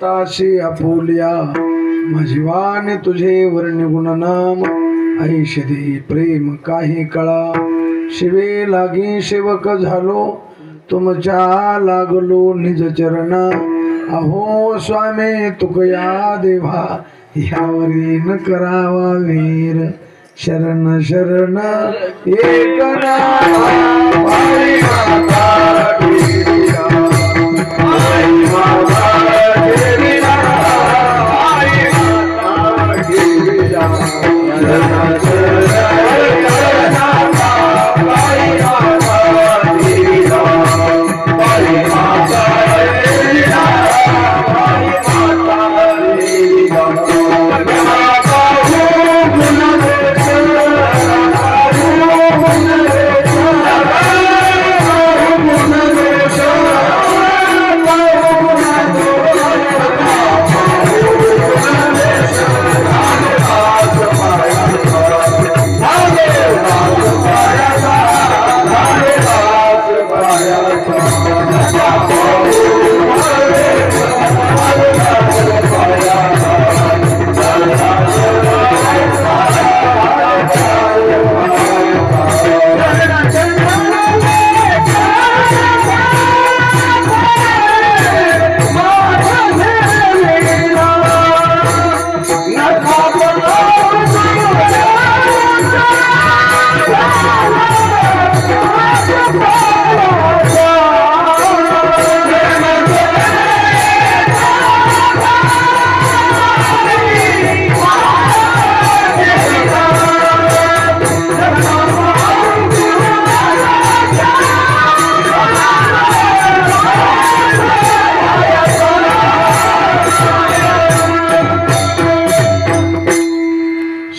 भक्ताशी आपुल्या माझीवाने तुझे वर्णी गुणनाम ऐशदे प्रेम काही कळा शिवे लागी सेवक झालो तुमच्या लागलो निज चरणा अहो स्वामी तुकया देवा ह्यावरी न करावा वीर शरण शरण एक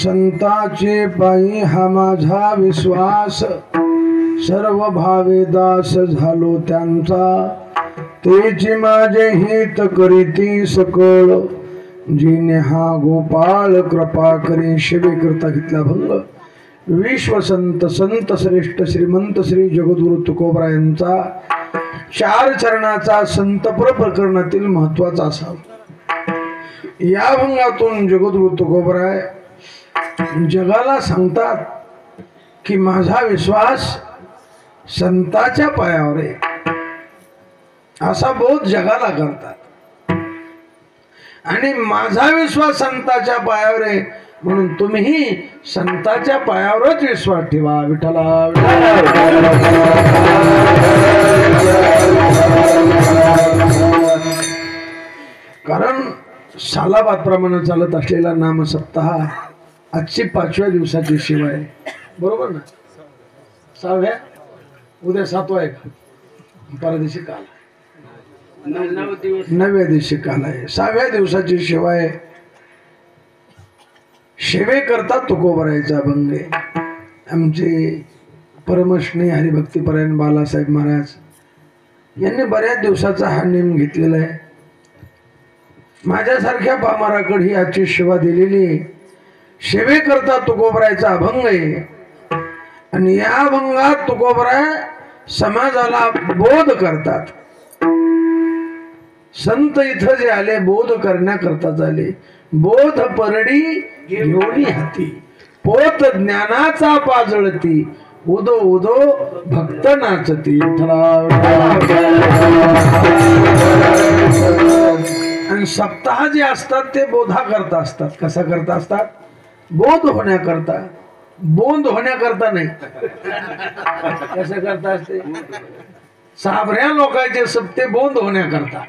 संताचे पायी हा माझा विश्वास सर्व भावे दास झालो त्यांचा तेची माझे हित करीती सकळ जिने हा गोपाळ कृपा करी शिवे करता घेतला भंग विश्व संत संत श्रेष्ठ श्रीमंत श्री जगद्गुरु तुकोबरायांचा चार चरणाचा संतपर प्रकरणातील महत्वाचा असा या भंगातून जगद्गुरु तुकोबराय जगाला सांगतात की माझा विश्वास संताच्या पायावर आहे असा बोध जगाला करतात आणि माझा विश्वास संताच्या पायावर आहे म्हणून तुम्ही संताच्या पायावरच विश्वास ठेवा विठ्ठला कारण सालाबादप्रमाणे चालत असलेला नाम सप्ताह आजची 5व्या दिवसाची शिवा आहे बरोबर ना 6व्या उद्या 7वा आहे परदेशी काल 9व्या दिवशी काल आहे 6व्या दिवसाची शिवा आहे शिवे करता तुकोबरायचा अभंग आहे आमचे परमश्री हरिभक्तीपरायण बालासाहेब महाराज यांनी बऱ्याच दिवसाचा हा नेम घेतलेला आहे माझ्यासारख्या पामाराकडे ही आजची शिवा दिलेली आहे शिवे करता तुकोबरायचा अभंग आहे आणि या अभंगात तुकोबराय समाजाला बोध करतात संत इथं जे आले बोध करण्याकरता झाले बोध परडी घेऊनी हाती पोत ज्ञानाचा पाजळती उदो उदो भक्त नाचती आणि सप्ताह जे असतात ते बोधा करता असतात कसा करता असतात बोध होण्याकरता बोंद होण्याकरता नाही कसं करता असते साबऱ्या लोकांचे सप्ते बोंद होण्याकरता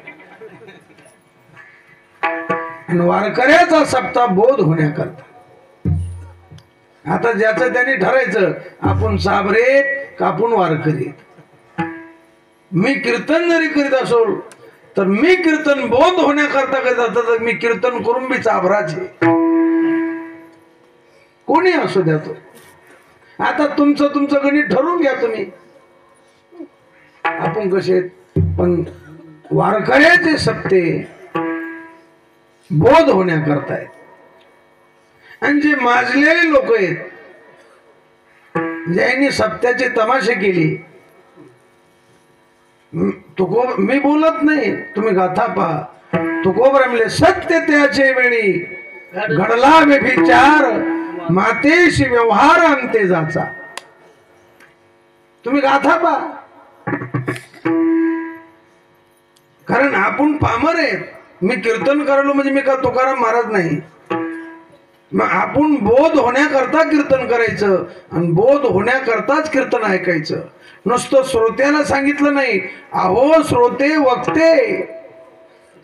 आणि वारकऱ्याचा सप्ताह बोध होण्याकरता आता ज्याचं त्यांनी ठरायचं आपण साबरेत का आपण वारकरीत मी कीर्तन जरी करीत असो तर मी कीर्तन बोध होण्याकरता करीत असतो तर मी कीर्तन करून मी साबराचे कोणी असू द्या तो आता तुमचं गणित ठरवून घ्या तुम्ही आपण कसे पण वारकऱ्याचे सप्ते बोध होण्याकरता आहेत आणि जे माजलेले लोक आहेत ज्यांनी सप्त्याचे तमाशे केली मी बोलत नाही तुम्ही गाथा पहा तुकोबर म्हणले सत्य त्याचे वेळी घडला व्यभिचार मातेशी व्यवहार अंते जाचा. तुम्ही गाथा पा, कारण आपण पामर आहेत. मी कीर्तन करलो म्हणजे मी का तुकाराम महाराज नाही. मग आपण बोध होण्याकरता कीर्तन करायचं आणि बोध होण्याकरताच कीर्तन ऐकायचं. नुसतं श्रोत्याला सांगितलं नाही. अहो श्रोते वक्ते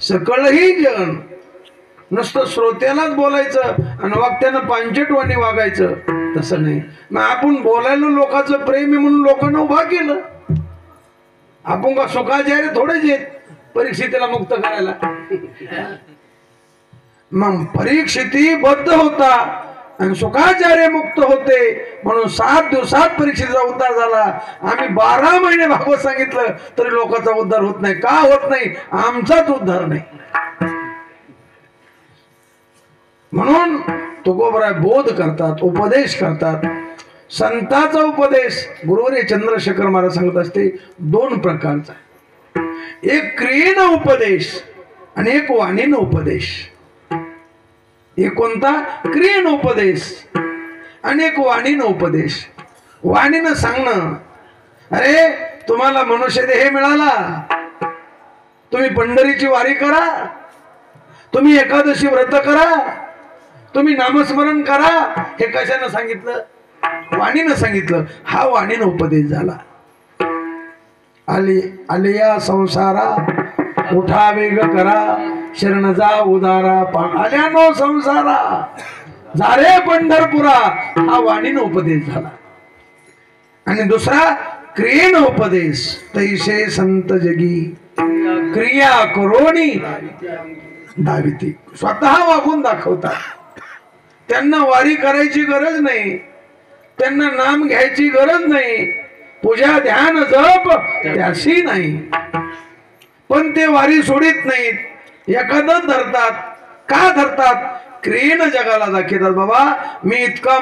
सकळही जन. नुसतं श्रोत्यालाच बोलायचं आणि वक्त्यानं पांचटवाणी वागायचं तसं नाही. मग आपण बोलायला लोकांचं प्रेम आहे म्हणून लोकांना उभा केलं. आपण का सुखाचार्य थोडेच आहेत परीक्षितीला मुक्त करायला. मग परीक्षिती बद्ध होता आणि सुखाचार्य मुक्त होते म्हणून 7 दिवसात परीक्षेचा उद्धार झाला. आम्ही 12 महिने भागवत सांगितलं तरी लोकांचा उद्धार होत नाही. का होत नाही? आमचाच उद्धार नाही. म्हणून तुकोबराय बोध करतात, उपदेश करतात. संतांचा उपदेश गुरुवर्य चंद्रशेखर महाराज सांगत असते 2 प्रकारचा. एक क्रियेनं उपदेश आणि एक वाणीनं उपदेश. एक कोणता? क्रियेनं उपदेश आणि एक वाणीनं उपदेश. वाणीनं सांगणं, अरे तुम्हाला मनुष्य देह मिळाला, तुम्ही पंढरीची वारी करा, तुम्ही एकादशी व्रत करा, तुम्ही नामस्मरण करा. हे कशानं सांगितलं? वाणीनं सांगितलं. हा वाणीनं उपदेश झाला. आलिया संसारा उठा वेग करा, शरण जा उदारा, आल्यानो संसारा झाले पंढरपुरा. हा वाणीनं उपदेश झाला. आणि दुसरा क्रियेनं उपदेश. तैसे संत जगी क्रिया करोनी दाविती. स्वतः वागून दाखवतात. त्यांना वारी करायची गरज नाही, त्यांना नाम घ्यायची गरज नाही, पूजा ध्यान जप त्याशी नाही, पण ते वारी सोडित नाहीत. एखादं धरतात. का धरतात? क्रियेनं जगाला दाखवतात. बाबा मी इतका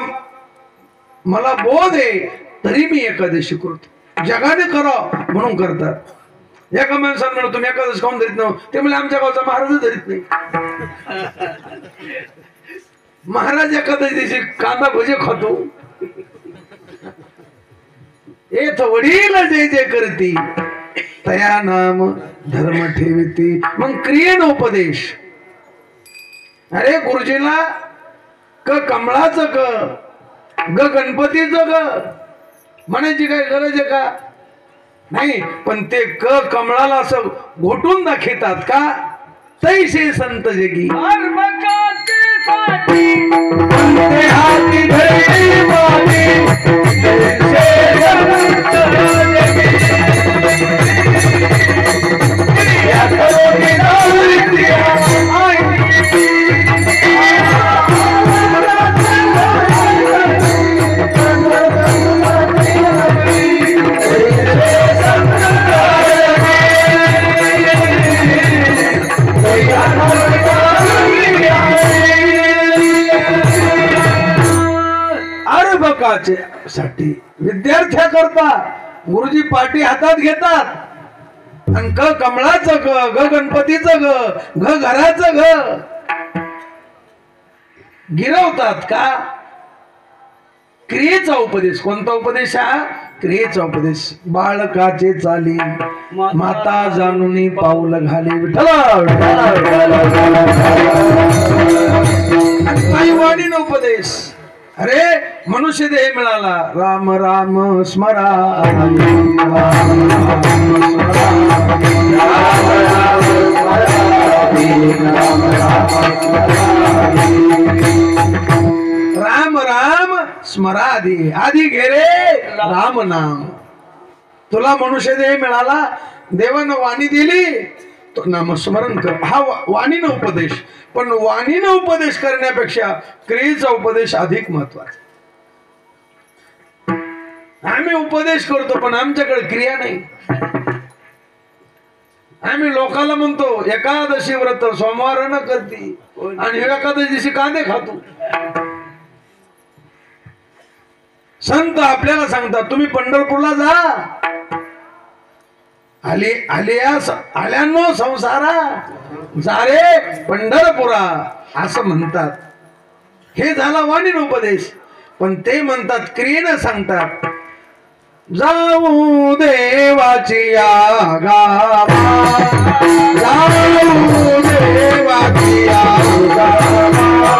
मला बोध आहे तरी मी एकादशी करतो. जगाने करावं म्हणून करतात. एका माणसाला म्हणतो तुम्ही एकादशी खाऊन धरीत नव्हतं, ते म्हणजे आमच्या गावचा महाराज धरीत नाही. महाराज एखाद्या दिवशी कांदा भजे खातो. येथ वडील जय जय करती तया नाम धर्म ठेविती. मग क्रियेन उपदेश. अरे गुरुजीला क कमळाचं ग गणपतीचं ग म्हणायची काय गरज आहे का? नाही, पण ते क कमळाला असं घोटून दाखवतात का? तैसे संत जगी साठी विद्यार्थ्या करता गुरुजी पाठी हातात घेतात आणि क कमळाचं ग गणपतीचं ग घराचं गिरवतात का? क्रियेचा उपदेश. कोणता उपदेश हा? क्रियेचा उपदेश. बाळकाचे चाली माता जाणून पाऊल घाली काही वाणीन उपदेश. अरे मनुष्य देह मिळाला, राम राम स्मरा, राम राम स्मराधी. आधी घे रे राम नाम. तुला मनुष्य देह मिळाला, देवानं वाणी दिली, तो नामस्मरण कर. हा वाणीनं उपदेश. पण वाणीनं उपदेश करण्यापेक्षा क्रियेचा उपदेश अधिक महत्वाचा. आम्ही उपदेश करतो पण आमच्याकडे क्रिया नाही. आम्ही लोकांना म्हणतो एकादशी व्रत सोमवार न करती आणि एकादशी दिवशी कांदे खातो. संत आपल्याला सांगतात तुम्ही पंढरपूरला जा आल्यानो संसारा जारे पंढरपुरा असं म्हणतात. हे झाला वाणीन उपदेश. पण ते म्हणतात क्रियेनं सांगतात जाऊ देवाची या गावा, जाऊ देवाची या गावा,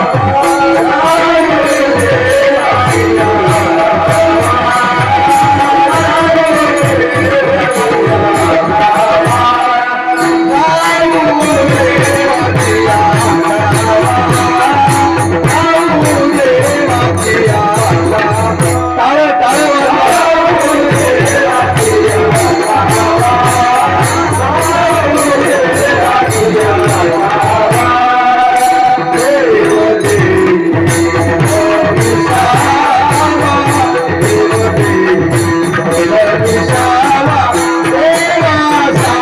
जाऊ देवाची या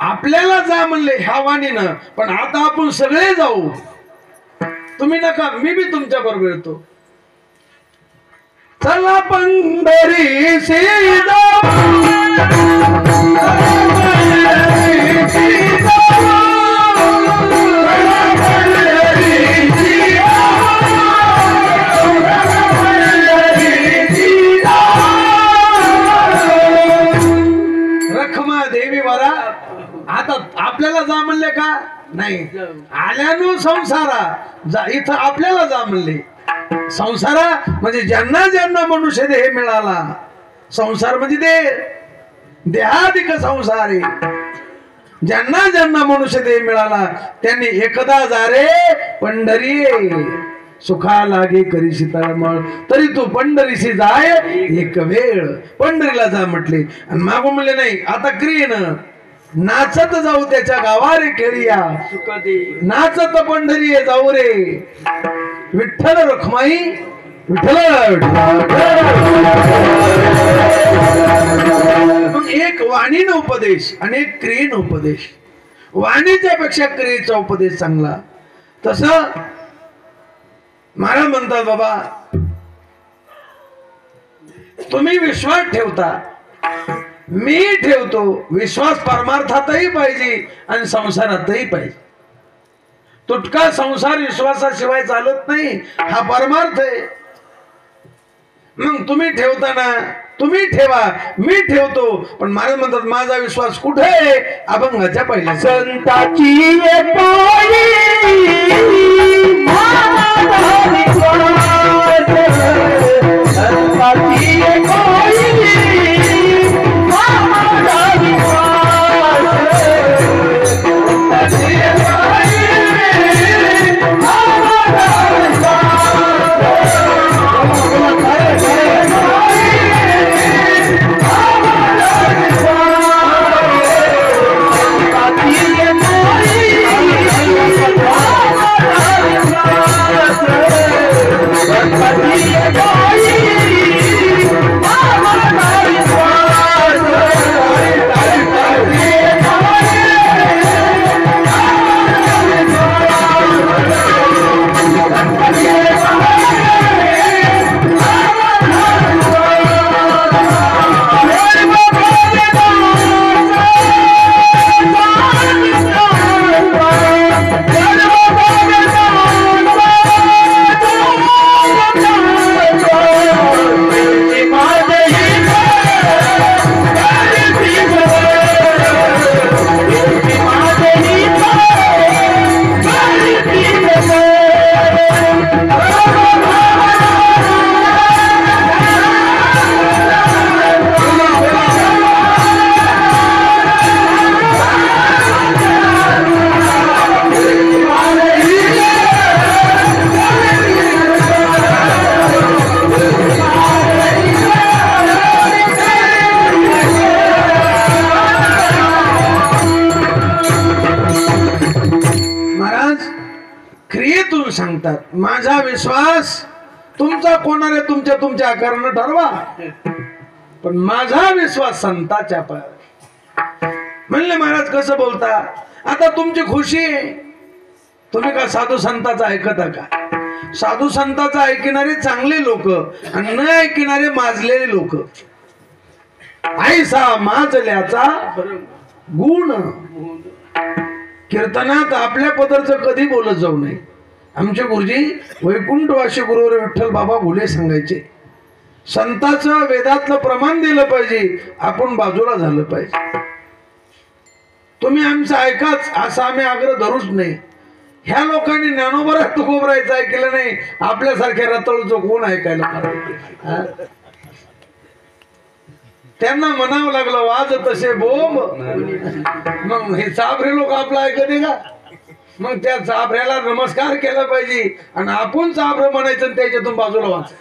आपल्याला जा म्हणले ह्या वाणीनं. पण आता आपण सगळे जाऊ. तुम्ही नका, मी बी तुमच्या बरोबर येतो. चला पंढरी रखमा देवी वरा. आता आपल्याला जा म्हणले का नाही? आल्यानो संसारा इथं आपल्याला जा म्हणले. संसारा म्हणजे ज्यांना ज्यांना मनुष्य देह मिळाला. संसार म्हणजे देहाधिक संसार आहे. ज्यांना ज्यांना मनुष्य देह मिळाला त्यांनी एकदा जा रे पंढरी, सुखा लागे करीशी तळमळ, तरी तू पंढरीशी जाय एक वेळ. पंढरीला जा म्हटले. आणि मागून म्हणले नाही आता क्रियेनं नाचत जाऊ त्याच्या गावारे केळिया, नाचत पंढरी जाऊ रे विठ्ठल रखमाई विठ्ठल. मग एक वाणीन उपदेश आणि एक क्रियेन उपदेश. वाणीच्या पेक्षा क्रियेचा उपदेश चांगला. तसं महाराज म्हणतात बाबा तुम्ही विश्वास ठेवता, मी ठेवतो. विश्वास परमार्थातही पाहिजे आणि संसारातही पाहिजे. तुटका संसार विश्वासाशिवाय चालत नाही, हा परमार्थ आहे. मग तुम्ही ठेवताना तुम्ही ठेवा, मी ठेवतो. पण महाराज म्हणतात माझा विश्वास कुठे आहे? अभंगाच्या पहिल्या संताची म्हणतात माझा विश्वास तुमचा कोणाला तुमच्या तुमच्या आकारानं ठरवा, पण माझा विश्वास संताच्या पायावर. म्हणले महाराज कसं बोलता, आता तुमची खुशी आहे, तुम्ही का साधू संतांचं ऐकता का? साधू संतांचं ऐकणारे चांगले लोक आणि न ऐकणारे माजलेले लोक. ऐसा माजल्याचा गुण. कीर्तनात आपल्या पदरचं कधी बोलत जाऊ नये. आमचे गुरुजी वैकुंठवासी गुरुवर विठ्ठल बाबा घुले सांगायचे, संताचं वेदातलं प्रमाण दिलं पाहिजे, आपण बाजूला झालं पाहिजे. तुम्ही आमचं ऐकाच असं आम्ही आग्रह धरूच नाही. ह्या लोकांनी ज्ञानोबा तुकोबरायचं ऐकलं नाही, आपल्यासारख्या रताळूचं कोण ऐकायला पाहिजे? त्यांना म्हणावं लागलं वाज तसे बोंब. मग हे चाभरे लोक आपलं ऐकते का? मग त्या चाभऱ्याला नमस्कार केला पाहिजे आणि आपण चाभर म्हणायचं आणि त्याच्यातून बाजूला वाच.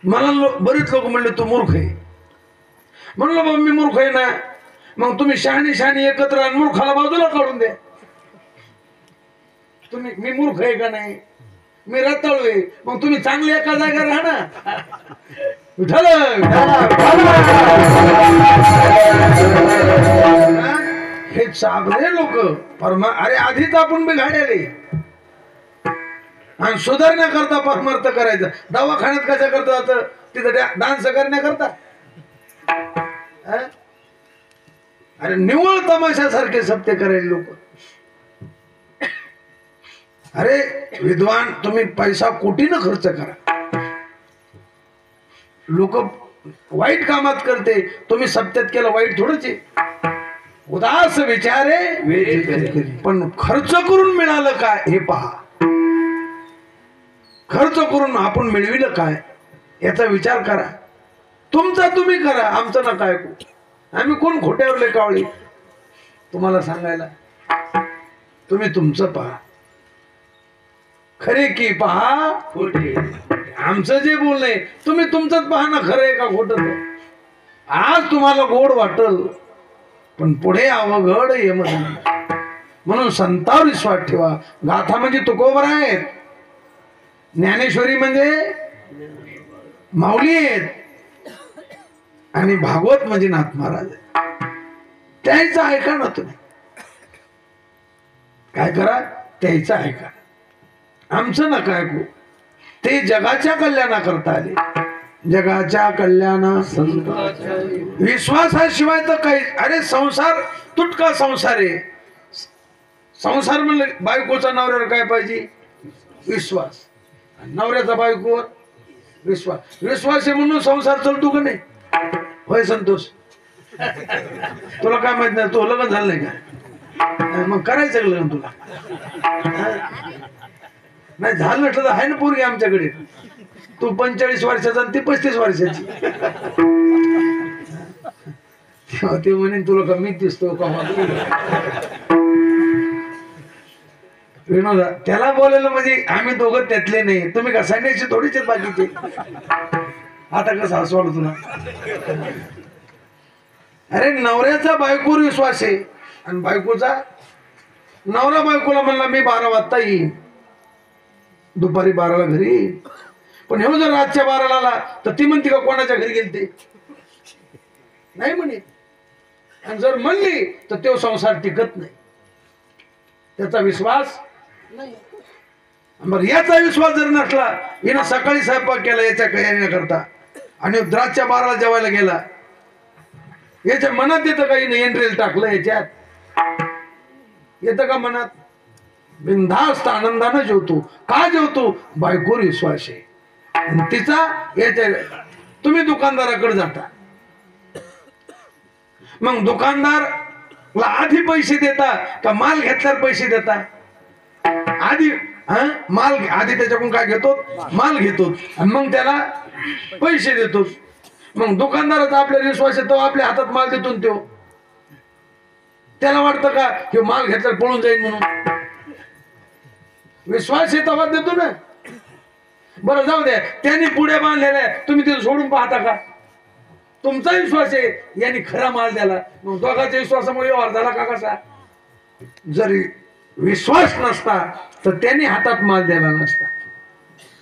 मला बरेच लोक म्हणले तू मूर्ख आहे. म्हणलं बाबा मी मूर्ख आहे ना. मग तुम्ही शहाणी शहाणी एकत्र आणि मूर्खाला बाजूला काढून द्या. तुम्ही मी मूर्ख आहे का नाही, मी रताळू आहे, मग तुम्ही चांगले एका जागेवर राहा ना. विठ्ठल हे चाभरे लोक अरे आधीच आपण बिघाडले आणि सुधारण्याकरता परमार्थ करायचं. दवाखान्यात कशा करता जातं, तिथं डान्स करण्याकरता. अरे निव्वळ तमाशासारखे सत्य करायला लोक. अरे विद्वान तुम्ही पैसा कोटीनं खर्च करा, लोक वाईट कामात करते, तुम्ही सत्यात केलं वाईट थोडंच आहे. उदास विचारे पण खर्च करून मिळालं काय हे पहा. खर्च करून आपण मिळविलं काय याचा विचार करा. तुमचा तुम्ही करा, आमचं नका ऐकू. आम्ही कोण खोट्यावरले कावळे तुम्हाला सांगायला. तुम्ही तुमचं पहा, खरे की पहा खोटे. आमचं जे बोलणे तुम्ही तुमचंच पहा ना, खरं आहे का खोटं. आज तुम्हाला गोड वाटल पण पुढे अवघड येमध्ये. म्हणून संतावर विश्वास ठेवा. गाथा म्हणजे तुकोबर आहेत, ज्ञानेश्वरी म्हणजे माऊली आहेत आणि भागवत म्हणजे नाथ महाराज. त्याचं ऐका ना तुम्ही. काय करा, त्याचं ऐका, आमचं नका ऐकू. ते जगाच्या कल्याणाकरता आले, जगाच्या कल्याणा विश्वासाशिवाय तर काही. अरे संसार तुटका संसार आहे. संसार म्हणलं बायकोचा नवऱ्यावर काय पाहिजे, विश्वास. नवऱ्याचा बायकोवर विश्वास. विश्वास आहे म्हणून संसार चालतो का नाही. होय संतोष, तुला काय माहित नाही, तो लग्न झालं नाही का? मग करायचं लग्न तुला. नाही झालं म्हटलं तर आहे ना पोरगी आमच्याकडे. तू 45 वर्षाचा आणि ती 35 वर्षाची. ते म्हणे तुला का मी दिसतो का विनोदा. त्याला बोलायला म्हणजे आम्ही दोघं त्यातले नाही. तुम्ही का संन्यासी थोडीच बाकीचे. आता कसं हसवाल तुला. अरे नवऱ्याचा बायकोवर विश्वास आहे आणि बायकोचा नवरा बायकोला म्हणला मी 12 वाजता येईन, दुपारी 12ला घरी येईन. पण हे जर रातच्या 12ला आला तर ती म्हणते का कोणाच्या घरी गेलते, नाही म्हणे. आणि जर म्हणली तर तो संसार टिकत नाही, त्याचा विश्वास नाही. बरं याचा विश्वास जर नसला, हिनं सकाळी स्वयंपाक केला याच्या करता आणि रातच्या 12ला जेवायला गेला, याच्या मनात येतं का हिनं एंड्रेल टाकलं याच्यात, येतं का मनात? बिनधास्त आनंदानं जेवतो. का जेवतो? बायकोवर विश्वास आहे आणि तिचा याच्या. तुम्ही दुकानदाराकडे जाता, मग दुकानदारला आधी पैसे देता का माल घेतल्यावर पैसे देता? आधी माल आधी त्याच्याकडून काय घेतो, माल घेतो आणि मग त्याला पैसे देतो. मग दुकानदाराचा आपल्याला विश्वास येतो, आपल्या हातात माल देतो तो. त्याला वाटतं का की माल घेतल्यावर पळून जाईल म्हणून? विश्वास येतो देतो ना. बरं जाऊ द्या, त्यांनी पुढे बांधलेल्या तुम्ही ते सोडून पाहता का? तुमचा विश्वास आहे यांनी खरा माल द्याला, मग दोघांच्या विश्वासामुळे व्यवहार झाला का कसा? जरी विश्वास नसता तर त्यांनी हातात माल दिला नसता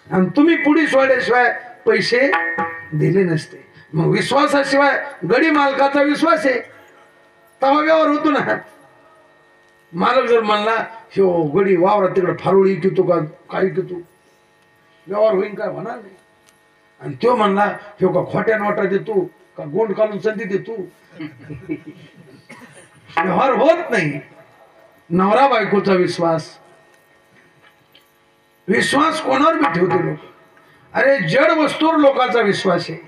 आणि तुम्ही पुढे सोडल्याशिवाय पैसे दिले नसते. मग विश्वासाशिवाय गडी मालकाचा विश्वास आहे तेव्हा व्यवहार होतो ना. मालक जर म्हणला हो गडी वावरा तिकडे फारुळी कितो का काही कितो व्यवहार होईल काय होणार नाही. आणि तो म्हणला हो का खोट्या नोटा देतो का गोंड काढून संधी देतो व्यवहार होत नाही. नवरा बायकोचा विश्वास विश्वास कोणावर बी ठेवते लोक. अरे जड वस्तूवर लोकांचा विश्वास आहे.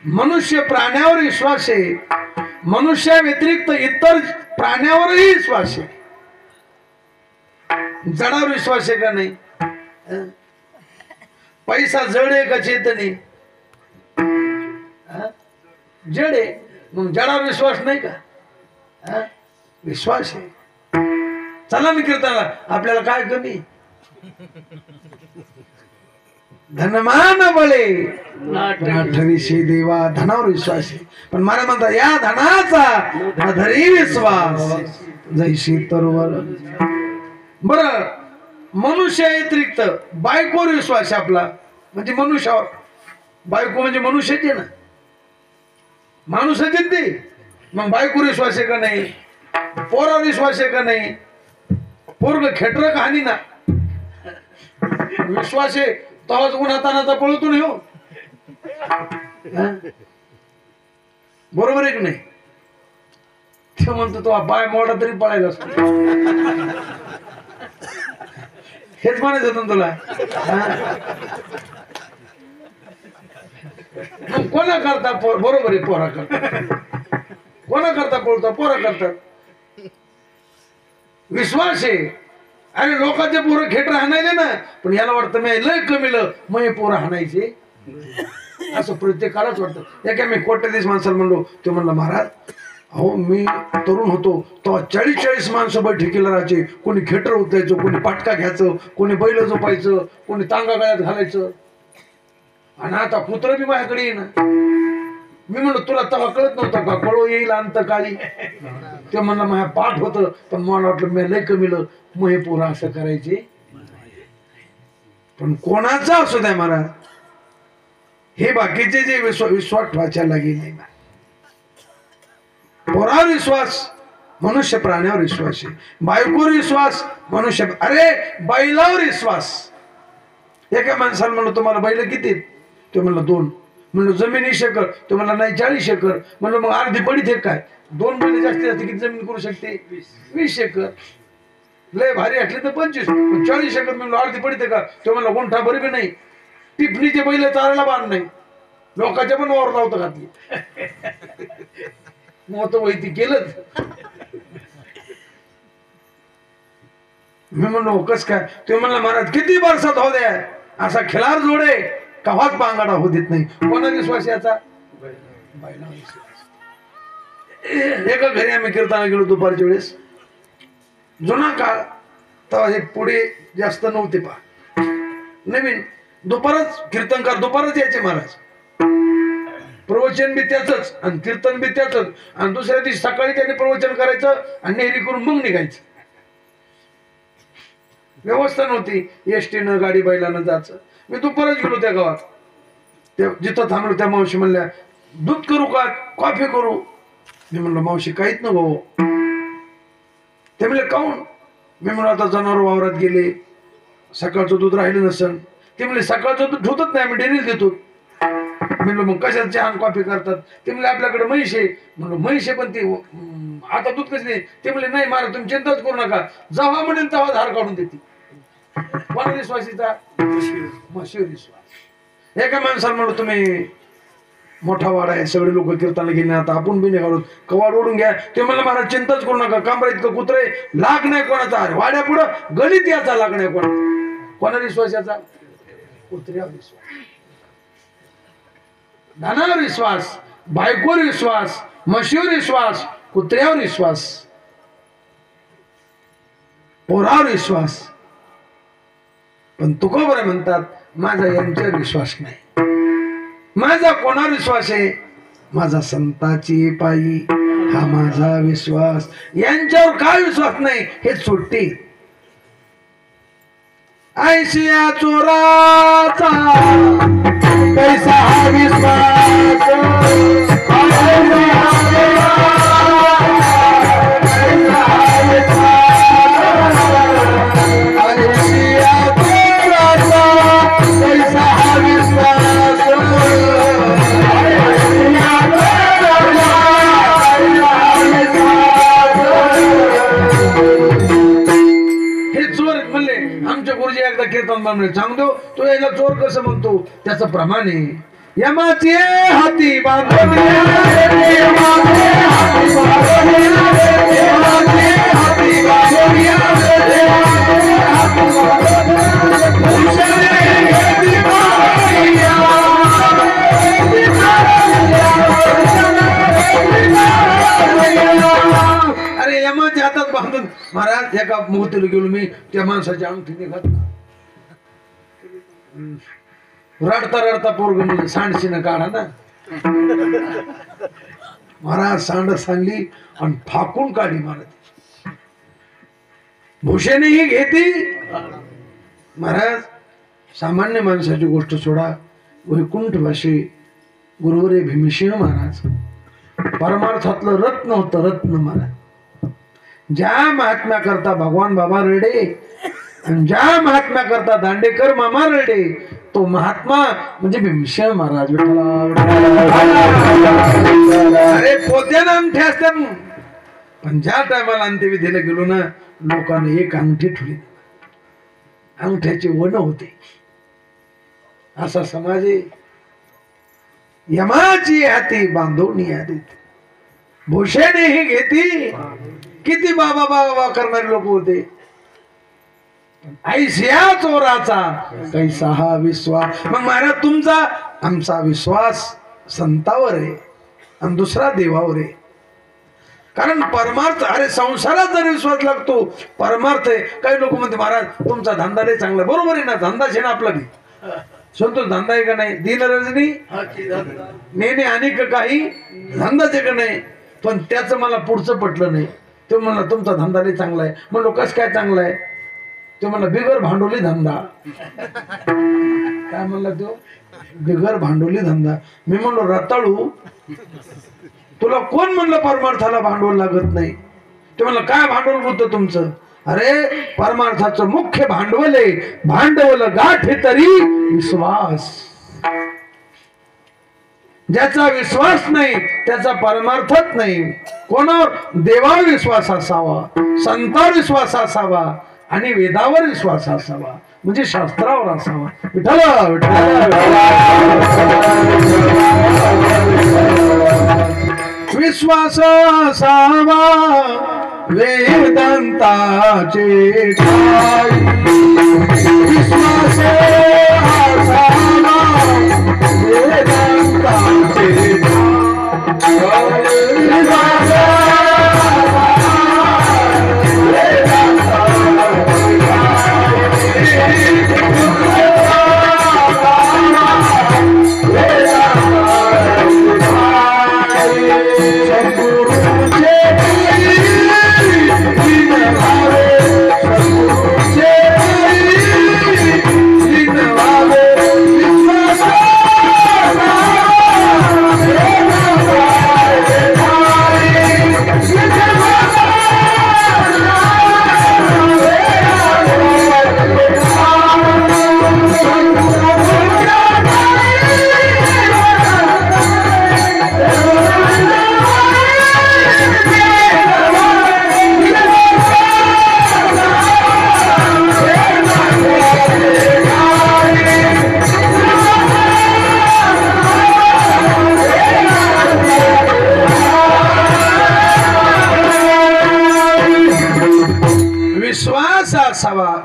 मनुष्य प्राण्यावर विश्वास आहे. मनुष्या व्यतिरिक्त इतर प्राण्यावरही विश्वास आहे. जडावर विश्वास आहे का नाही. पैसा जड आहे का चेतन आहे. जड आहे मग जडावर विश्वास नाही का. विश्वास आहे. चला मी कीर्तनाला आपल्याला काय कमी धनमान बळे नाठविषयी देवा धनावर विश्वास आहे. पण मला म्हणता या धनाचा अधरी विश्वास जैशी तरुवर. बर मनुष्य व्यतिरिक्त बायकोवर विश्वास आहे आपला म्हणजे मनुष्यावर. बायको म्हणजे मनुष्याची ना माणूसच ते. मग बायकोवर विश्वास आहे का नाही. पोरावर विश्वास आहे का नाही. पोरग खेटर का हानी ना विश्वास आहे तवाच उन्हातानाचा पळतो नाही हो. बरोबर आहे की नाही. ते म्हणतो तो पाय मोडा तरी पळायला असतो. हेच म्हणायचं होतं तुला. कोणा करता बरोबर आहे पोरा करता. कोणा करता पळतो पोरा करतात. विश्वास आहे. अरे लोकांचे पोरं खेटर हाणायले ना पण याला वाटतं मी लय कमीलं मग पोरं हाणायचे असं प्रत्येकालाच वाटतं. एका मी कोट्याधीश माणसाला म्हणलो तो म्हणला महाराज अहो मी तरुण होतो तेव्हा 40-40 माणसं बैठकीला राहायचे. कोणी खेटर उचलायचं कोणी पाटका घ्यायचं कोणी बैल झोपायचं कोणी तांगा गळ्यात घालायचं. आणि आता कुत्र बी माझ्याकडे ये ना. मी म्हणलो तुला तेव्हा कळत नव्हतं का कळो येईल अंत काळी. ते म्हणलं माझ्या पाठ होतं पण मला वाटलं मी लय कमीलं मग हे पोरं असं करायचे. पण कोणाचा असू द्या महाराज हे बाकीचे जे विश्वास ठेवायला गेले ना. पोरावर विश्वास मनुष्य प्राण्यावर विश्वास आहे. बायकोवर विश्वास मनुष्य. अरे बैलावर विश्वास. एका माणसाला म्हणलं तुम्हाला बैल किती. ते म्हणलं 2. म्हणलं जमीन 20 एकर. तो म्हणला नाही 40 एकर. म्हणलं मग अर्धी पडीत आहे काय. 2 बैल जास्तीत जास्त किती जमीन करू शकते 20 एकर. लय भारी असले तर 25. 40 एकर म्हणलं अर्धी पडीत आहे का. तो म्हणला गुंठा भरी बी नाही. टिपणीचे बैल चारायला बांध नाही. लोकांच्या पण वावर लावतं घातली मग तो वैती केलंच. मी म्हणलो कस काय. ते म्हणला महाराज किती वर्षात हो द्या असा खिलार जोडे कवाच पांगाडा होऊ देत नाही. कोणा विश्वास याचा बैला विश्वास. एका घरी आम्ही कीर्तनाला गेलो दुपारच्या वेळेस. जुना काळ तेव्हा हे पुढे जास्त नव्हते पहा. नवीन दुपारच कीर्तनकार दुपारच यायचे महाराज. प्रवचन बी त्याच आणि कीर्तन बी त्याच आणि दुसऱ्या दिवशी सकाळी त्यांनी प्रवचन करायचं आणि नेहरी करून मग निघायचं. व्यवस्था नव्हती. एसटीनं गाडी बैलानं जायचं. मी दुपारच गेलो त्या गावात. त्या जिथं थांबलो त्या मावशी म्हणल्या दूध करू का कॉफी करू. मी म्हणलं मावशी काहीच न भाऊ. ते म्हणले काऊन. मी म्हणलं आता जनावर वावरात गेले सकाळचं दूध राहिलं नसन. ते म्हणले सकाळचं दूध ठेवतच नाही आम्ही डेअरीला देतो. म्हणलं मग कशात चहा कॉफी करतात. ते म्हणले आपल्याकडे म्हैस आहे. म्हणलं म्हैस आहे पण ते आता दूध कसं नाही. ते म्हणले नाही महाराज तुम्ही चिंताच करू नका जेव्हा म्हणेल तेव्हा धार काढून देते. कोणा विश्वासीचा म्हशीवर विश्वास. एका माणसाला म्हणलं तुम्ही मोठा वाडा आहे सगळे लोक कीर्तनाला गेले आता आपण बी निघालो कवाड ओढून घ्या. ते म्हणलं महाराज चिंताच करू नका कांबरा इतकं कुत्रे लाग नाही कोणाचा. वाड्या पुढं गणित याचा लाग नाही कोणाचा. कोणा विश्वास याचा कुत्र्यावर विश्वास. धनावर विश्वास बायकोवर विश्वास म्हशीवर विश्वास कुत्र्यावर विश्वास पोरावर विश्वास. पण तुकोबरे म्हणतात माझा यांच्यावर विश्वास नाही. माझा कोणावर विश्वास आहे. माझा संताची पायी हा माझा विश्वास. यांच्यावर काय विश्वास नाही हे सुट्टी. ऐशिया चोराचा कैसा हा विश्वास. आमच्या गुरुजी एकदा कीर्तन बनवले सांगतो. तो याला चोर कसं म्हणतो त्याचं प्रमाण आहे. यमाचे हाती बांधून अरे यमाच्या हातात बांधून महाराज एका मुहूर्ताला गेलो मी. त्या माणसाच्या अंगठी निघत रडता रडता पोरग म्हणजे सांडशीनं काढा ना. महाराज सांड सांडली आणि फाकून काढली महाराज. भूषेने ही घेती. महाराज सामान्य माणसाची गोष्ट सोडा. वैकुंठवासी गुरुवरे भीमसिंह महाराज परमार्थातलं रत्न होतं. रत्न महाराज ज्या महात्म्या करता भगवान बाबा रडे आणि ज्या महात्म्या करता दांडेकर मामा रडे तो महात्मा म्हणजे भीमसिंह महाराज. अरे पोत्यानं अंगठी असतात पण ज्या टायमाला अंत्यविधीला गेलो ना लोकांना एक अंगठी ठेवली. अंगठ्याचे वन होते. असा समाज आहे. यमाची हाती बांधून आदित भूषेने ही घेती. किती बाबा बाबा करणारे लोक होते. ऐशिया चोराचा कैसा हा विश्वास. मग महाराज तुमचा आमचा विश्वास संतावर आहे आणि दुसरा देवावर आहे. कारण परमार्थ अरे संसारात जर विश्वास लागतो परमार्थ आहे. काही लोक म्हणते महाराज तुमचा धंदा लय चांगला. बरोबर आहे ना. धंदा छे ना आपला बी संतोष धंदा आहे का नाही. दिन रजनी नेने अनेक काही धंदाच आहे का नाही. पण त्याचं मला पुढचं पटलं नाही. तो म्हणला तुमचा धंदा लय चांगला आहे. म्हणलो कस काय चांगला आहे. तो म्हणला बिगर भांडवली धंदा. काय म्हणला तो बिगर भांडवली धंदा. मी म्हणलो रताळू तुला कोण म्हणलं परमार्थाला भांडवल लागत नाही. ते म्हणलं काय भांडवल होतं तुमचं. अरे परमार्थाचं मुख्य भांडवल आहे. भांडवल गाठे तरी विश्वास. ज्याचा विश्वास नाही त्याचा परमार्थच नाही. कोणावर देवावर विश्वास असावा संतावर विश्वास असावा आणि वेदावर विश्वास असावा म्हणजे शास्त्रावर असावा. विठ्ठल विश्वास असावा वेदांताचे विश्वास असावा वेदांताचे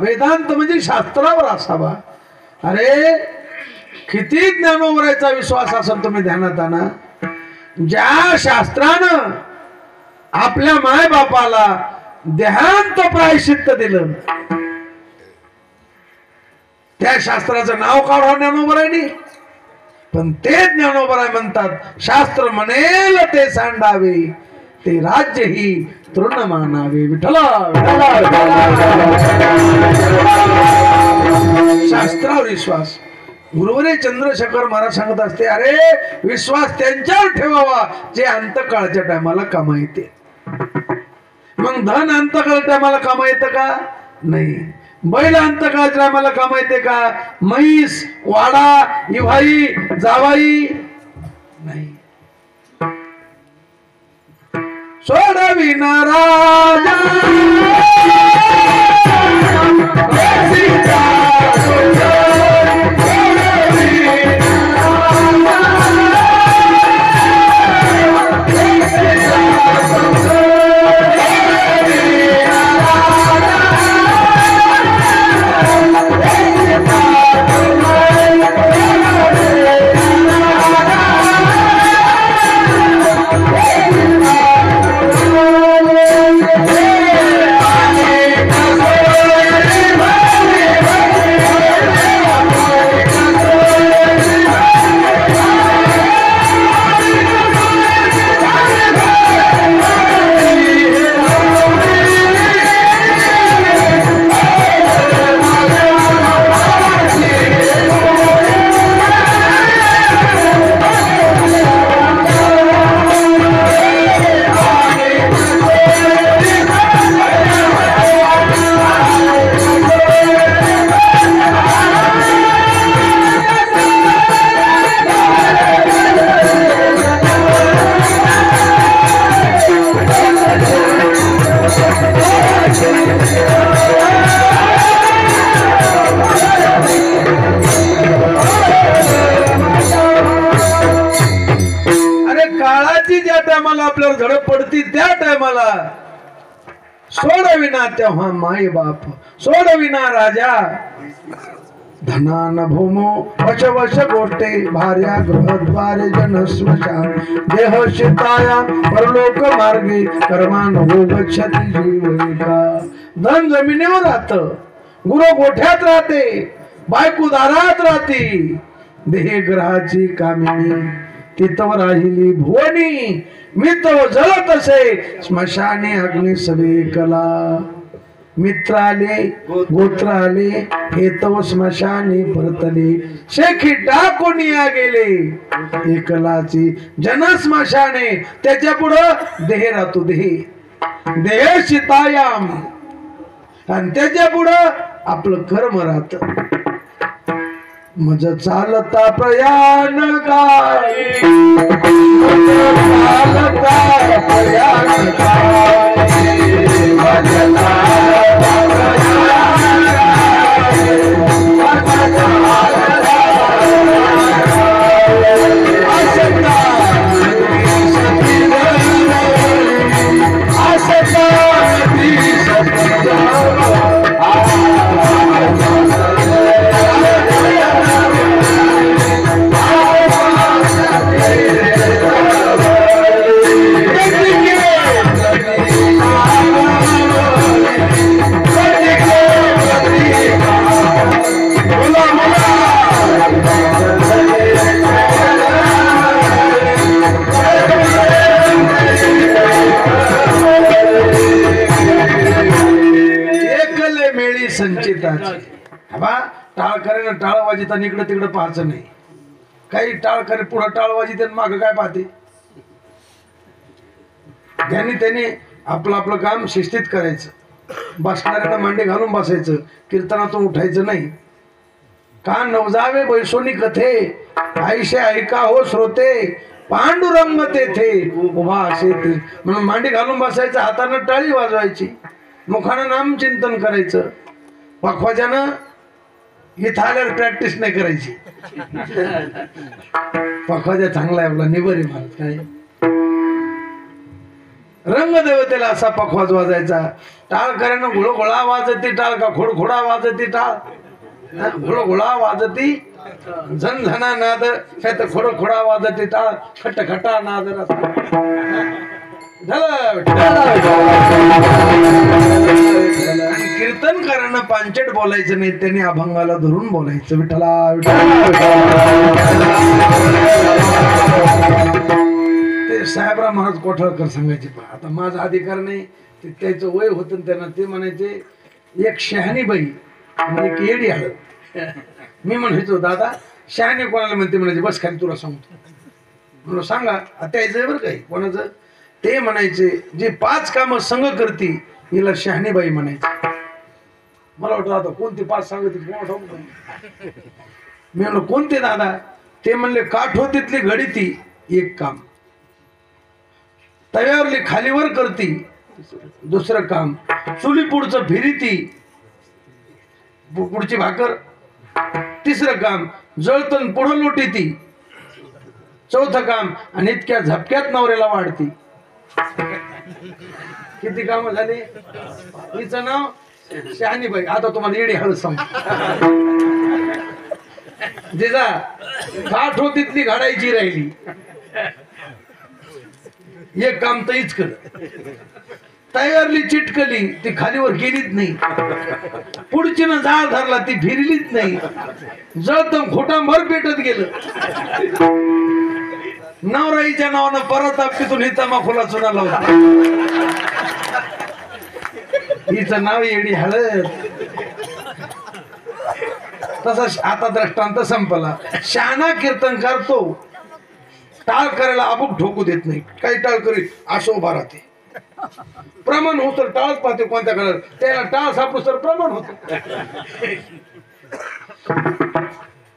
वेदांत म्हणजे शास्त्रावर असावा. अरे किती ज्ञानोबराचा विश्वास असेल तुम्ही ध्यानात आणा. ज्या शास्त्रानं आपल्या माय बापाला देहांत प्रायश्चित्त दिलं त्या शास्त्राचं नाव काढा ज्ञानोबरांनी. पण ते ज्ञानोबराय म्हणतात शास्त्र म्हणेल ते सांडावे ते राज्य ही तृण मानावे विठ्ठला शास्त्रावर विश्वास गुरुवरे चंद्रशेखर महाराज सांगत असते अरे विश्वास त्यांच्यावर ठेवावा जे अंतकाळच्या टायमाला कामा येते मग धन अंतकाळ टायमाला कामा येतं का नाही बैल अंतकाळच्या टायमाला कामा येते का म्हैस वाडा इव्हाई जावाई नाही सोडविना राजा आपल्यावर झडप पडती त्या टायमाला सोडविना तेव्हा माय बाप सोडविना राजा धनान भूमो वश गोष्टे भार्या गृहद्वारे जन स्मशान देह शिताया परलोक मार्गे कर्मान हो गच्छति जीविका धन जमिनीवर राहत गुरु गोठ्यात राहते बायको दारात राहते देह ग्रहाची कामिनी तिथवर राहिली भुवनी मित्र जळत असे स्मशाने अग्नी सवे कला मित्र आले गोत्र आले हे तव स्मशाने परतले शेखी टाकून या गेले एकलाची जन स्मशाने त्याच्या पुढं देह राहतो देह शितायाम आणि त्याच्या पुढं आपलं कर्म राहत मज चालता प्रयाण काय चालता प्रयाण काय टाळ करे टाळ वाजिता इकडे तिकडे पाहायचं नाही काही टाळ करे पुढे टाळ वाजित माग काय पाहते त्यांनी आपलं आपलं काम शिस्तीत करायचं बसणाऱ्यांना मांडी घालून बसायचं कीर्तनातून उठायचं नाही कान नवजावे बैसोनी कथे आईशे ऐका हो श्रोते पांडुरंग तेथे उभा असे ते म्हणून मांडी घालून बसायचं हाताने टाळी वाजवायची मुखानं नाम चिंतन करायचं पखवाजानं इथं आल्यावर प्रॅक्टिस नाही करायची पखवाजा चांगला आहे आपला निबरी महाराज काय रंगदेवतेला असा पखवाज वाजायचा टाळ कऱ्यानं घोळघोळा वाजती टाळ का खोडखोडा वाजती टाळ घोळघोळा वाजती झणझणा नाद काय तर खोडखोडा वाजती टाळ खटखटा नाद कीर्तन करणं पांचट बोलायचं नाही त्यांनी अभंगाला धरून बोलायचं विठ्ठला ते साहेबराव महाराज कोठाळकर सांगायचे पहा, आता माझा अधिकार नाही, ते त्याचं वय होतं त्यांना, ते म्हणायचे एक शहाणी बाई आणि एक येडी हळद. मी म्हणायचो दादा शहाणे कोणाला म्हणते, म्हणायचे बस खाली तुला सांगतो. म्हणून सांगा त्याचं बरं काही कोणाचं. ते म्हणायचे जे 5 कामं संघ करती हिला शहाणी बाई म्हणायचे. मला वाटतं आता कोणते 5 सांगते मी म्हणलो कोणते दादा. ते म्हणले काठोतीतली घडी ती एक काम, तव्यावरली खालीवर करती दुसरं काम, चुली पुढचं फिरी ती पुढची भाकर तिसरं काम, जळतण पुढं लोटी ती चौथं काम, आणि इतक्या झपक्यात नवऱ्याला वाढती. किती काम झाली. हिचं नाव शहाणीबाई. आता तुम्हाला येडी हळद सांग जिजा काठ होती तिथली घडायची राहिली, एक काम तर हीच कर. तयारली चिटकली ती खालीवर गेलीच नाही, पुढची न जाळ धरला ती फिरलीच नाही, जळतम खोटांभर पेटत गेलं. नवराईच्या नावानं परत आपलीतून ही तमाखुला चुना लावला. हिचं नाव येडी हळद. तसा आता दृष्टांत संपला. शहाणा कीर्तनकार तो टाळ करायला अबुक ठोकू देत नाही. काही टाळ करी असं उभा राहते, प्रमाण होत टाळच पाहते कोणत्या काळात, त्याला टाळ सापडू तर प्रमाण होत.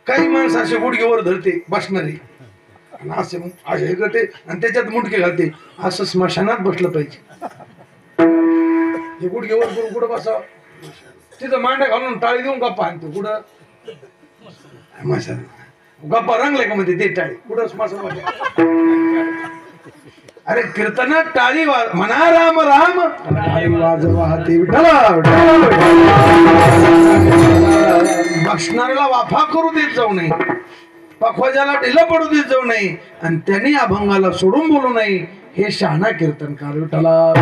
काही माणसं असे गुडघेवर धरते बसणारे, असे हे करते आणि त्याच्यात मुंडके घालते. असं स्मशानात बसलं पाहिजे. हे गुडघेवर करून कुठं बसा, तिथं मांड्या घालून टाळी देऊन गप्पा आणते. कुठं गप्पा रंगले का म्हणते ते टाळी कुठं स्मशान. अरे कीर्तनात टाळी म्हणा राम राम वाजवा ते बसणाऱ्याला वाफा करू देत जाऊ नये, पखवाजाला ढिलं पडू देत जाऊ नये, आणि त्यांनी अभंगाला सोडून बोलू नये. हे शहाणा कीर्तनकार विठ्ठला.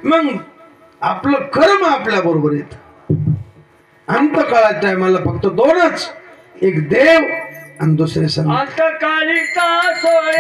मग आपलं कर्म आपल्या बरोबर येत. अंतकाळाच्या टायमाला फक्त 2च, एक देव आणि दुसरे संत. अंतकालिका सोय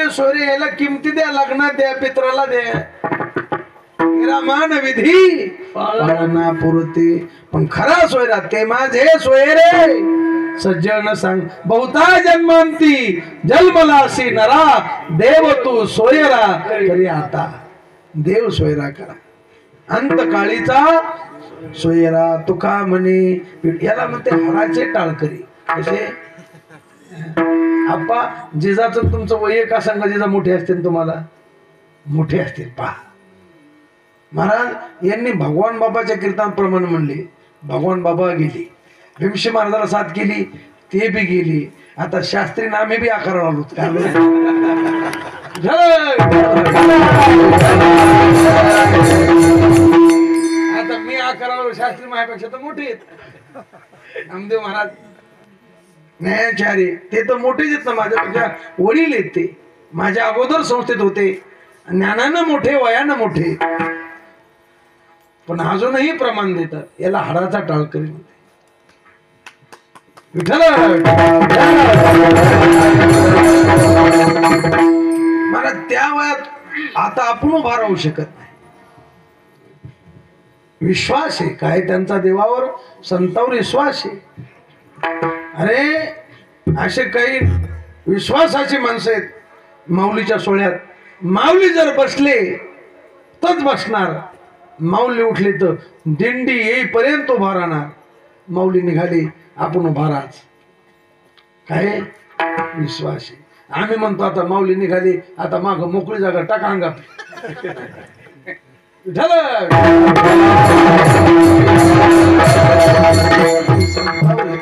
सोयरे याला किमती द्या, लग्नात द्या, पित्राला द्या, मान विधी पाळना पुरते. पण खरा सोयरा ते माझे सोयरे सज्जन सांग बहुता जन्मांती जन्मलासी नरा देव तू सोयरा तरी आता. देव सोयरा करा. अंतकाळीचा सोयरा तुका म्हणे. याला म्हणते हराचे टाळकरी. कसे आप्पा जिजाचं तुमचं वय का सांगा, जिजा मोठे असतील तुम्हाला मोठे असतील. पहा महाराज यांनी भगवान बाबाच्या कीर्तनाप्रमाणे म्हणले. भगवान बाबा गेली, भीमशी महाराजाला साथ केली, ते बी गेली. आता शास्त्री नामे बी आकाराला आलो. आता मी आकाराला शास्त्री माझ्यापेक्षा तर मोठे आहेत. नामदेव महाराज न्यायाचार्य ते तर मोठेच आहेत ना, माझ्यापेक्षा वडील आहेत. ते माझ्या अगोदर संस्थेत होते, ज्ञानानं मोठे, वयानं मोठे, पण अजूनही प्रमाण देतात. याला हाडाचा टाळकरी म्हणते. मला त्या वयात आता आपण उभा राहू शकत नाही. विश्वास आहे काय त्यांचा देवावर, संतावर विश्वास आहे. अरे असे काही विश्वासाची माणसं आहेत माऊलीच्या सोहळ्यात. माऊली जर बसले तच बसणार, माऊली उठली तर दिंडी येईपर्यंत उभा राहणार. माऊली निघाली आपण उभा राहाच. काय विश्वास आहे. आम्ही म्हणतो आता माऊली निघाली आता माग मोकळी जागा टाका अंगात.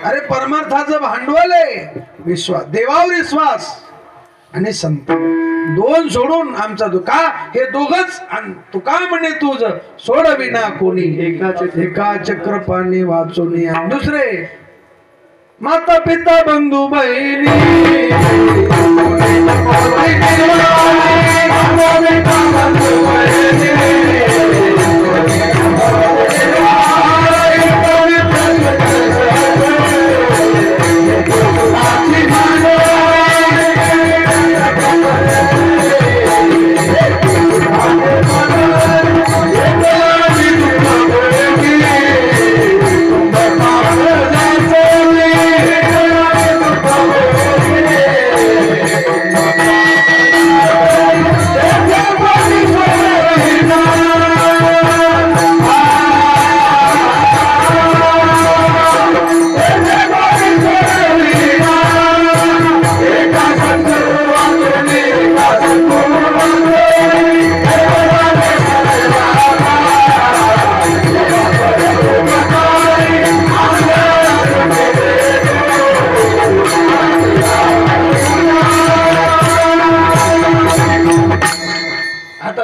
अरे परमार्थाचं भांडवल आहे विश्वास, देवावर विश्वास आणि संत. दोन सोडून आमचा का हे दोघच. तू का म्हणे तुझ सोडविना कोणी एका चक्रपाणी वाचून. दुसरे माता पिता बंधू बहिणी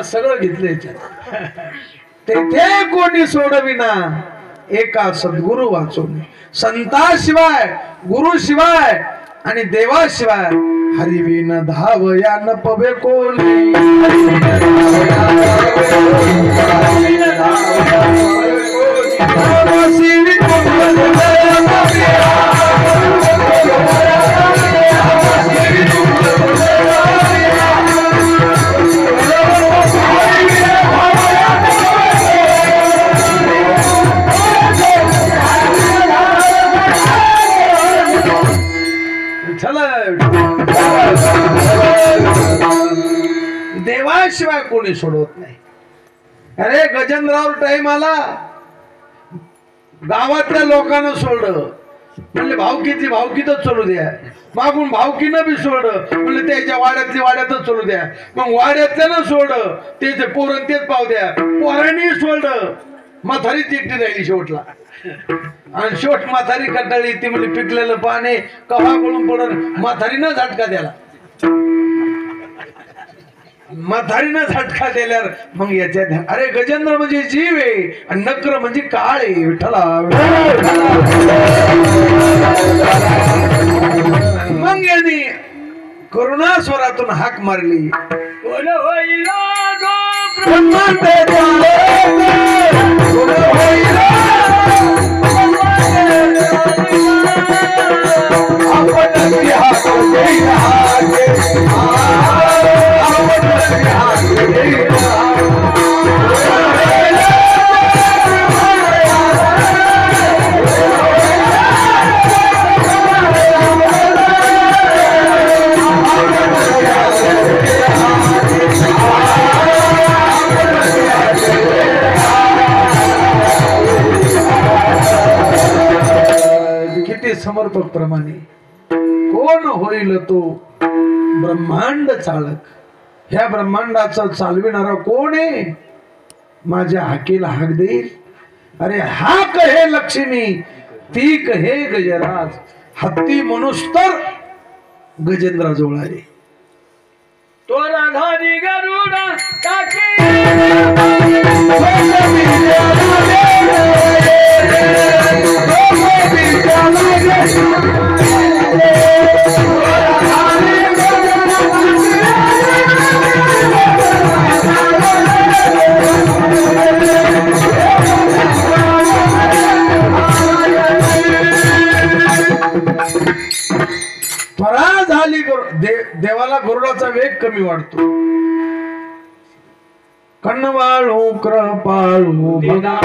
सगळं घेतलंय. तेथे कोणी सोडविना एका सद्गुरु वाचून. संताशिवाय गुरुशिवाय आणि देवाशिवाय हरिविन धावया न पवे कोणी. देवाशिवाय कोणी सोडवत नाही. अरे गजेंद्रावर टाइम आला, गावातल्या लोकांना सोडलं म्हणले भावकीतली भावकीतच सोडू द्या. मागून भावकीनं बी सोडलं म्हणले त्याच्या वाड्यातली वाड्यातच सोडू द्या. मग वाड्यातल्यानं सोडलं त्याचे पोरण तेच पाव द्या. पोरांनी सोडलं म्हातारी तिकटी राहिली शेवटला. आणि शेवट म्हातारी कंटाळली. ती म्हणजे पिकलेलं पाणी कव्हा गळून पडून म्हातारीनं झटका द्याला. म्हातारीनं झटका दिल्यावर मग याच्यात अरे गजेंद्र म्हणजे जीव आहे आणि नक्र म्हणजे काळ आहे. विठ्ठला मग यांनी करुणा स्वरातून हाक मारली. किती समर्पक प्रमाणे. कोण होईल तो ब्रह्मांड चालक. ह्या ब्रह्मांडाचा चालविणारा कोण आहे. माझ्या हाकेला हाक देईल. अरे हाक हे लक्ष्मी तीक हे गजराज. हत्ती मनुस्तर गजेंद्र जोळारे. तो राधानी गरुडा टाके त्वरा झाली. देवाला गरुडाचा वेग कमी वाढतो. कन्नवाळू कृपाळू भक्ता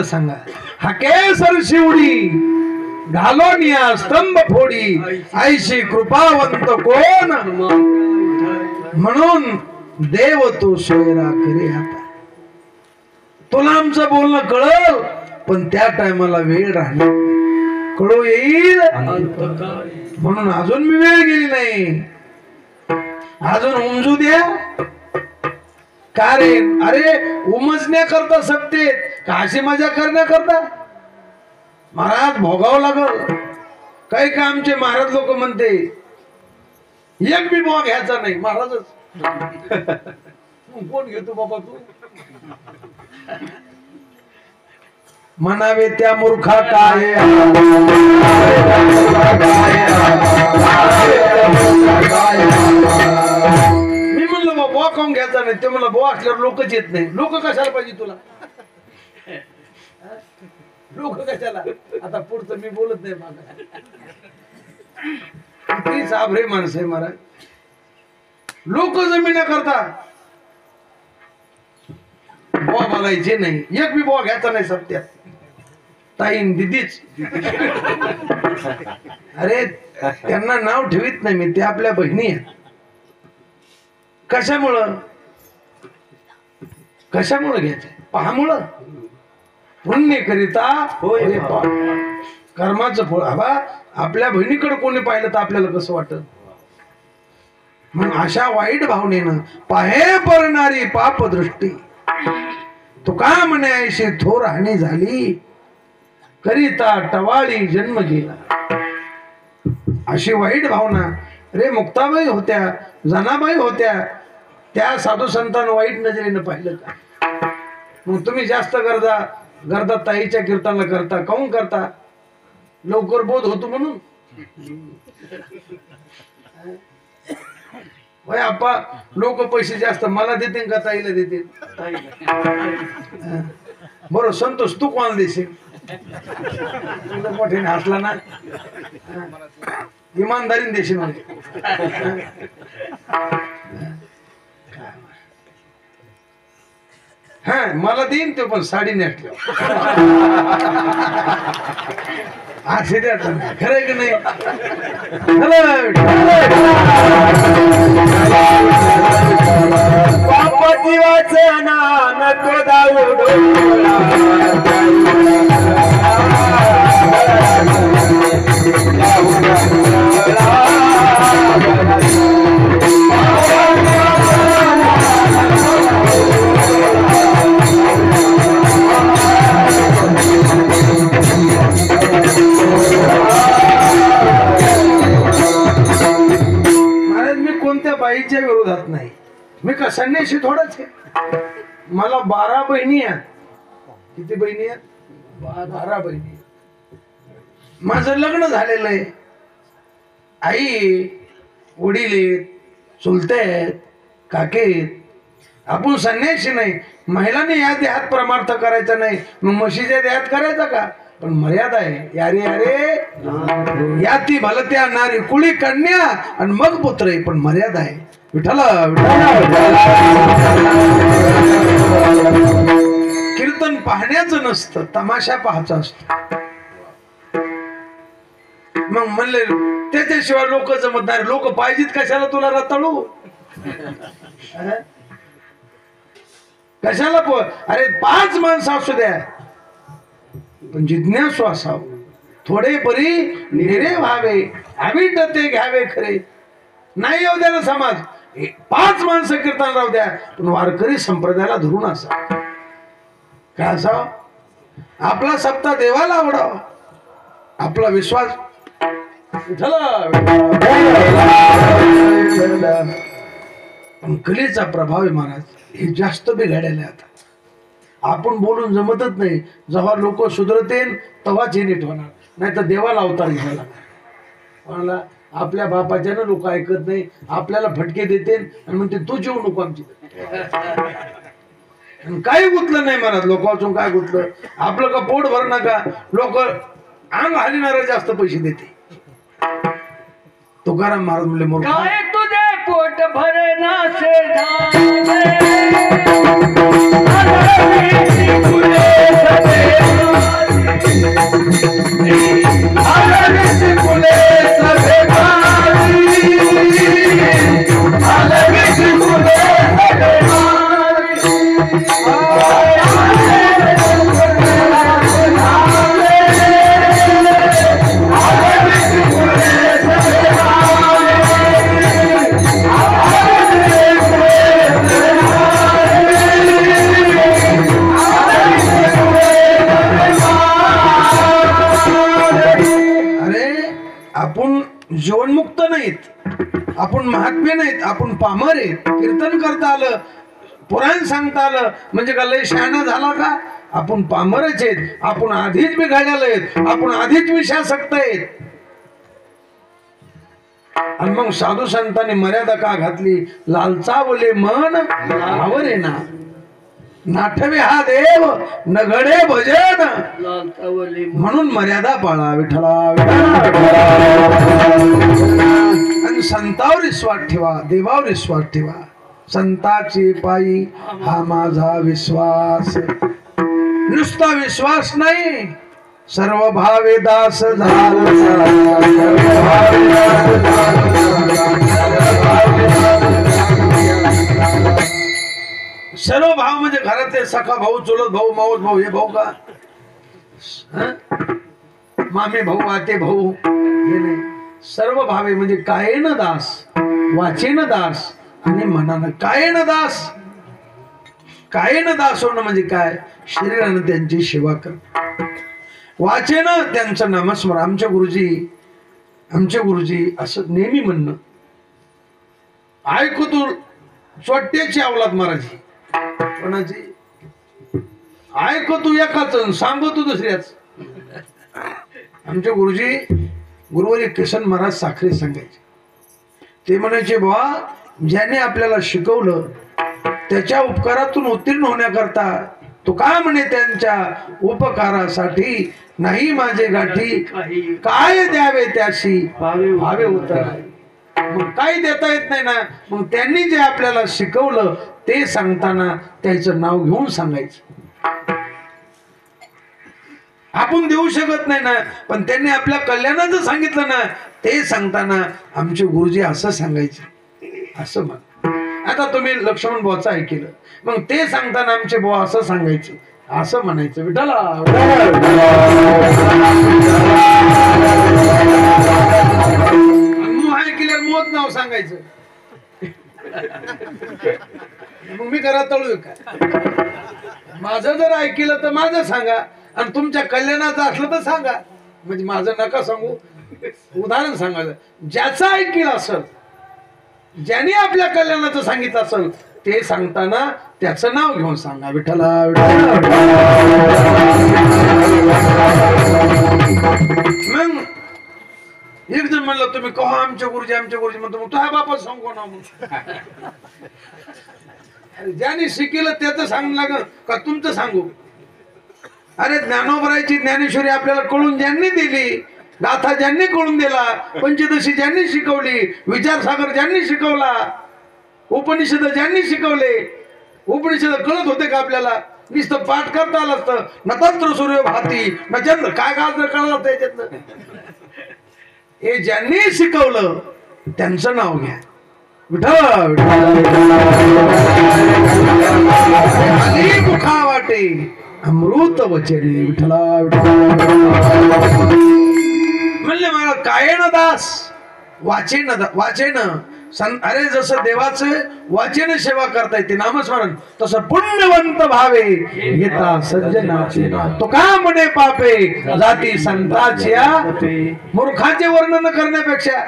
सांगा. हा केसर शिवडी घालोन या स्तंभ फोडी, ऐशी कृपावंत कोण, म्हणून देव तू सोयरा करे. आता तुला आमचं बोलणं कळल, पण त्या टायमाला वेळ राहणार, कळू येईल म्हणून अजून मी वेळ गेली नाही. अजून उमजू द्या का रे? अरे उमजण्याकरता सत्तेत का अशी मजा करण्याकरता? महाराज भोगावं लागल. काही का आमचे महाराज लोक म्हणते एक बी बुवा घ्यायचा नाही. महाराजच कोण घेतो बाबा तू? म्हणावे त्या मूर्खा काय, मी म्हणलं बा बुवा काऊन घ्यायचा नाही. ते म्हणलं बुवा असल्यावर लोकच येत नाही. लोक कशाला पाहिजे तुला? लोक कशाला? आता पुढचं मी बोलत नाही. किती साबरे माणसं आहे महाराज. लोक जमिना करता बुवा बघायचे नाही. एक बी बुवा घ्यायचा नाही सत्यात. ताईन दिदीच. अरे त्यांना नाव ठेवीत नाही मी, ते आपल्या बहिणी आहेत. कशामुळं घ्यायचे? पहामुळं पुण्य करिता कर्माचं फळ. हवा आपल्या बहिणीकडे कोणी पाहिलं तर आपल्याला कसं वाटत? मग अशा वाईट भावनेनं पाहे परणारी पाप दृष्टी, तुका म्हणे ऐशी थोर हानी झाली, करिता टवाळी जन्म गेला. अशी वाईट भावना. रे मुक्ताबाई होत्या, जनाबाई होत्या, त्या साधू संतांना वाईट नजरेनं पाहिलं का? मग तुम्ही जास्त गर्दा ताईच्या कीर्तनाला करता. काऊन करता? लवकर बोध होतो म्हणून. भाई आप्पा लोक पैसे जास्त मला देतील का ताईला देतील? बरोबर संतोष तू कोणाला देशील? मोठ्याने हसला ना, इमानदारीने देशील म्हणजे. हा मला देईन ते, पण साडी नेसल्या असे द्या. खरंय की नाही? पापती वाचना नको दाऊड, बाईच्या विरोधात नाही. मी का संन्याशी थोडाच आहे. मला 12 बहिणी आहेत. किती बहिणी आहेत? 12 बहिणी. माझं लग्न झालेलं आहे. आई वडील चुलते आहेत, काके. आपण संन्याशी नाही. महिलांनी या देहात परमार्थ करायचा नाही. मग म्हशीच्या देहात करायचा का? पण मर्यादा आहे. यारे यारे या ती भलत्या नारी कुळी कन्या आणि मग पुत्र आहे. पण मर्यादा आहे. विठ्ठला कीर्तन पाहण्याचं नसतं, तमाशा पाहायचा असतो. मग म्हणले त्याच्याशिवाय लोक जमत नाही. लोक पाहिजेत कशाला तुला रताळू? कशाला अरे 5 माणसं असू द्या, पण जिज्ञासू असावं. थोडे बरी निरे व्हावे, अविट ते घ्यावे खरे. नाही येऊ द्या ना समाज. 5 माणसं कीर्तन राहू द्या, पण वारकरी संप्रदायाला धरून असा. काय असावं? आपला सप्ताह देवाला आवडावा. आपला विश्वास कलेचा प्रभाव आहे महाराज. हे जास्त बिघाडायला आता. आपण बोलून जमतच नाही. जेव्हा लोक सुधरतील तेव्हाच हे नीट होणार. नाही तर देवाला अवतार घ्यायला. कोणाला? आपल्या बापाच्या ना लोक ऐकत नाही. आपल्याला फटके देते आणि म्हणते तू जेवू नको आमची. काही गुतलं नाही महाराज. लोक वाचून काय गुतलं? आपलं का पोट भर नका. लोक अंग हलिणारे जास्त पैसे देते. तुकाराम महाराज म्हणले मूर्ख. काय तुझे पोट भरनाचे धामे, आपण महात्मे नाहीत, आपण पामर आहेत. कीर्तन करता आलं, पुराण सांगता आलं म्हणजे का लय शहाणा झाला का? आपण पामरच आहेत, आपण आधीच बिघडलेले आहेत, आपण आधीच विषयासक्त आहेत. आणि मग साधू संतांनी मर्यादा का घातली? लालचावले मन आवरे ना, नाठवे हा देव नगडे भजन, म्हणून मर्यादा पाळा विठ्ठला. आणि संतावर विश्वास ठेवा, देवावर विश्वास ठेवा. संताची पायी हा माझा विश्वास. नुसता विश्वास नाही, सर्व भावे दास झाला. सर्व भाव म्हणजे घरातले सखा भाऊ, चुलत भाऊ, मावस भाऊ, हे भाऊ का? मामे भाऊ, आते भाऊ, हे नाही. सर्व भावे म्हणजे कायेन दास, वाचेन दास आणि मनानं. कायेन दास, कायेन दास होणं म्हणजे काय? शरीरानं त्यांची सेवा करणं, वाचेनं त्यांचं नामस्मरण. आमचे गुरुजी असं नेहमी म्हणणं, ऐकू तू चोट्याची अवलाद महाराजी. कोणाची? ऐकू तू एकाच, सांगू तू दुसऱ्याच. आमचे गुरुवारी किसन महाराज साखरे सांगायचे. ते म्हणायचे, बाबा ज्याने आपल्याला शिकवलं त्याच्या उपकारातून उत्तीर्ण होण्याकरता तो काय म्हणे, त्यांच्या उपकारासाठी नाही माझे गाठी, काय द्यावे त्याशी भावे उतर. मग काही देता येत नाही ना, मग त्यांनी जे आपल्याला शिकवलं ते सांगताना त्याचं नाव घेऊन सांगायचं. आपण देऊ शकत नाही ना, पण त्यांनी आपल्या कल्याणाचं सांगितलं ना, ते सांगताना आमचे गुरुजी असं सांगायचे, असं म्हण. आता तुम्ही लक्ष्मण बुवाचं ऐकलं, मग ते सांगताना आमचे बुवा असं सांगायचे, असं म्हणायचं. विठ्ठला मग ऐकल्यावर मोत नाव सांगायचं. मग मी घरात तळू का? माझं जर ऐकलं तर माझं सांगा, आणि तुमच्या कल्याणाचं असलं तर सांगा. म्हणजे माझं नका सांगू, उदाहरण सांगायचं. ज्याचं ऐकलं असेल, ज्याने आपल्या कल्याणाचं सांगितलं असेल, ते सांगताना त्याचं नाव घेऊन सांगा. विठ्ठला मग एक जण म्हणलं, तुम्ही कहा आमच्या गुरुजी म्हणतो, मग तुझ्या बापा सांगू ना. मग ज्याने शिकलं त्याचं सांगू लागल का तुमचं सांगू? अरे ज्ञानोबरायची ज्ञानेश्वरी आपल्याला कळून ज्यांनी दिली, गाथा ज्यांनी कळून दिला, पंचदशी ज्यांनी शिकवली, विचारसागर ज्यांनी शिकवला, उपनिषद ज्यांनी शिकवले. उपनिषद कळत होते का आपल्याला? नुसतं पाठ करता आलं असतं. नतंत्र सूर्य भाती न चंद्र, काय गाजर कळलं त्याच्यातलं. हे ज्यांनी शिकवलं त्यांचं नाव घ्या. विठ्ठल मुखा वाटे अमृत वचने. विठ्ठला म्हणले मला कायेन दास, वाचेन. अरे जसं देवाचं वाचेन सेवा करता येते, नामस्मरण, तसं पुण्यवंत भावे घेता सज्जनाचे. तो का म्हणे पापे जाती संताच्या. मूर्खाचे वर्णन करण्यापेक्षा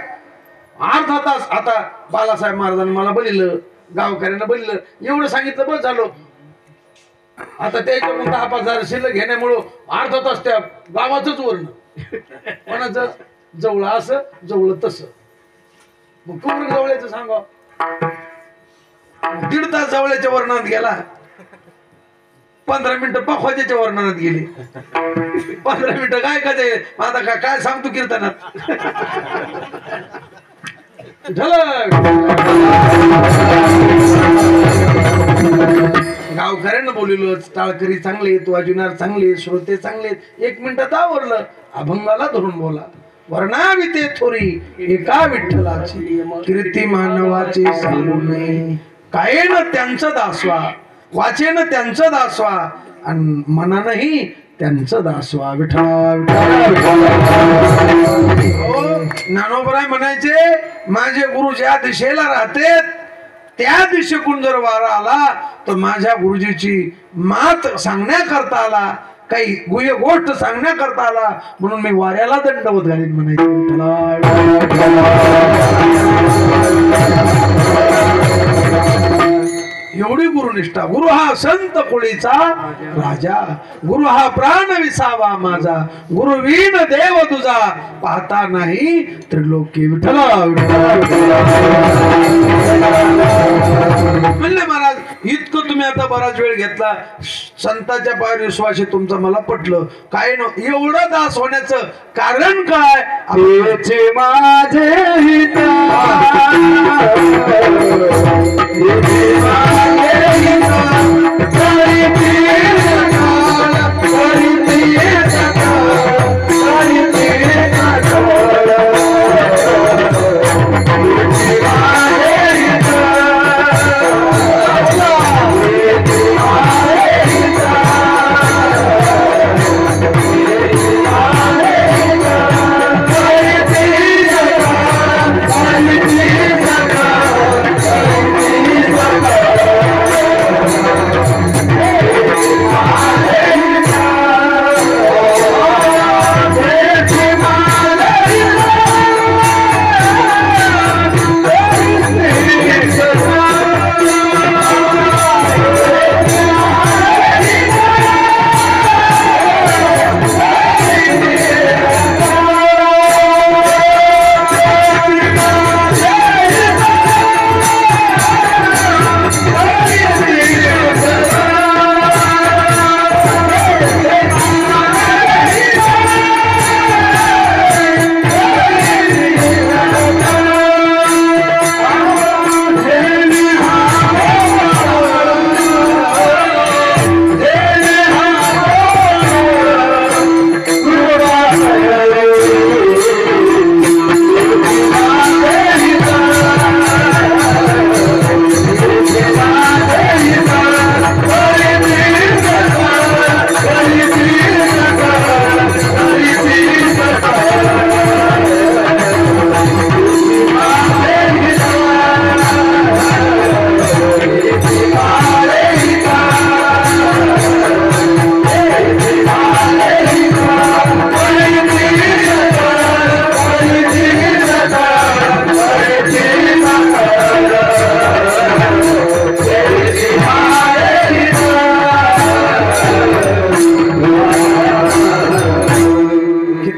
अर्धा तास, आता बालासाहेब महाराजांनी मला बोलिलं, गावकऱ्यांना बोलिलं, एवढं सांगितलं बस झालो. आता त्याच्याकडून 10,000 शिल्लक घेण्यामुळं अर्धा तास त्या गावाचंच वर्ण. कोणाचं? जवळ असं, जवळ तसं. मग कोण जवळचं सांगा? 1.5 तास जवळच्या वर्णनात गेला, 15 मिनिटं पखवाजाच्या वर्णनात गेली, 15 मिनिटं काय काय आता काय सांगतो कीर्तनात. गावकऱ्यांना बोललो, टाळकरी चांगले, वाजविणार चांगले, श्रोते चांगले. 1 मिनिटात आवरलं. अभंगाला धरून बोला. वर्णावी ते थोरी एका विठ्ठलाची, कीर्ती मानवाची सांगू नये. कायेन त्यांचं दासवा, वाचेन त्यांचं दासवा, आणि मनानही त्यांचं दासवा. विठ्ठला ज्ञानोबराय म्हणायचे, माझे गुरु ज्या दिशेला राहते त्या दिशेकडून जर वारा आला तर माझ्या गुरुजीची मात सांगण्याकरता आला, काही गुह्य गोष्ट सांगण्याकरता आला, म्हणून मी वाऱ्याला दंडवत घालीन म्हणायचं. गुरुनिष्ठा. गुरु हा संत कुळीचा राजा. गुरु हा प्राण विसावा माझा. गुरुवीण देव तुझा पाहता नाही त्रिलोकी विठ्ठल. म्हणले महाराज इतकं तुम्ही आता बराच वेळ घेतला. संताच्या पायावर विश्वास आहे तुमचा मला पटलं. काय न एवढं दास होण्याचं कारण काय? तुझे माझे हित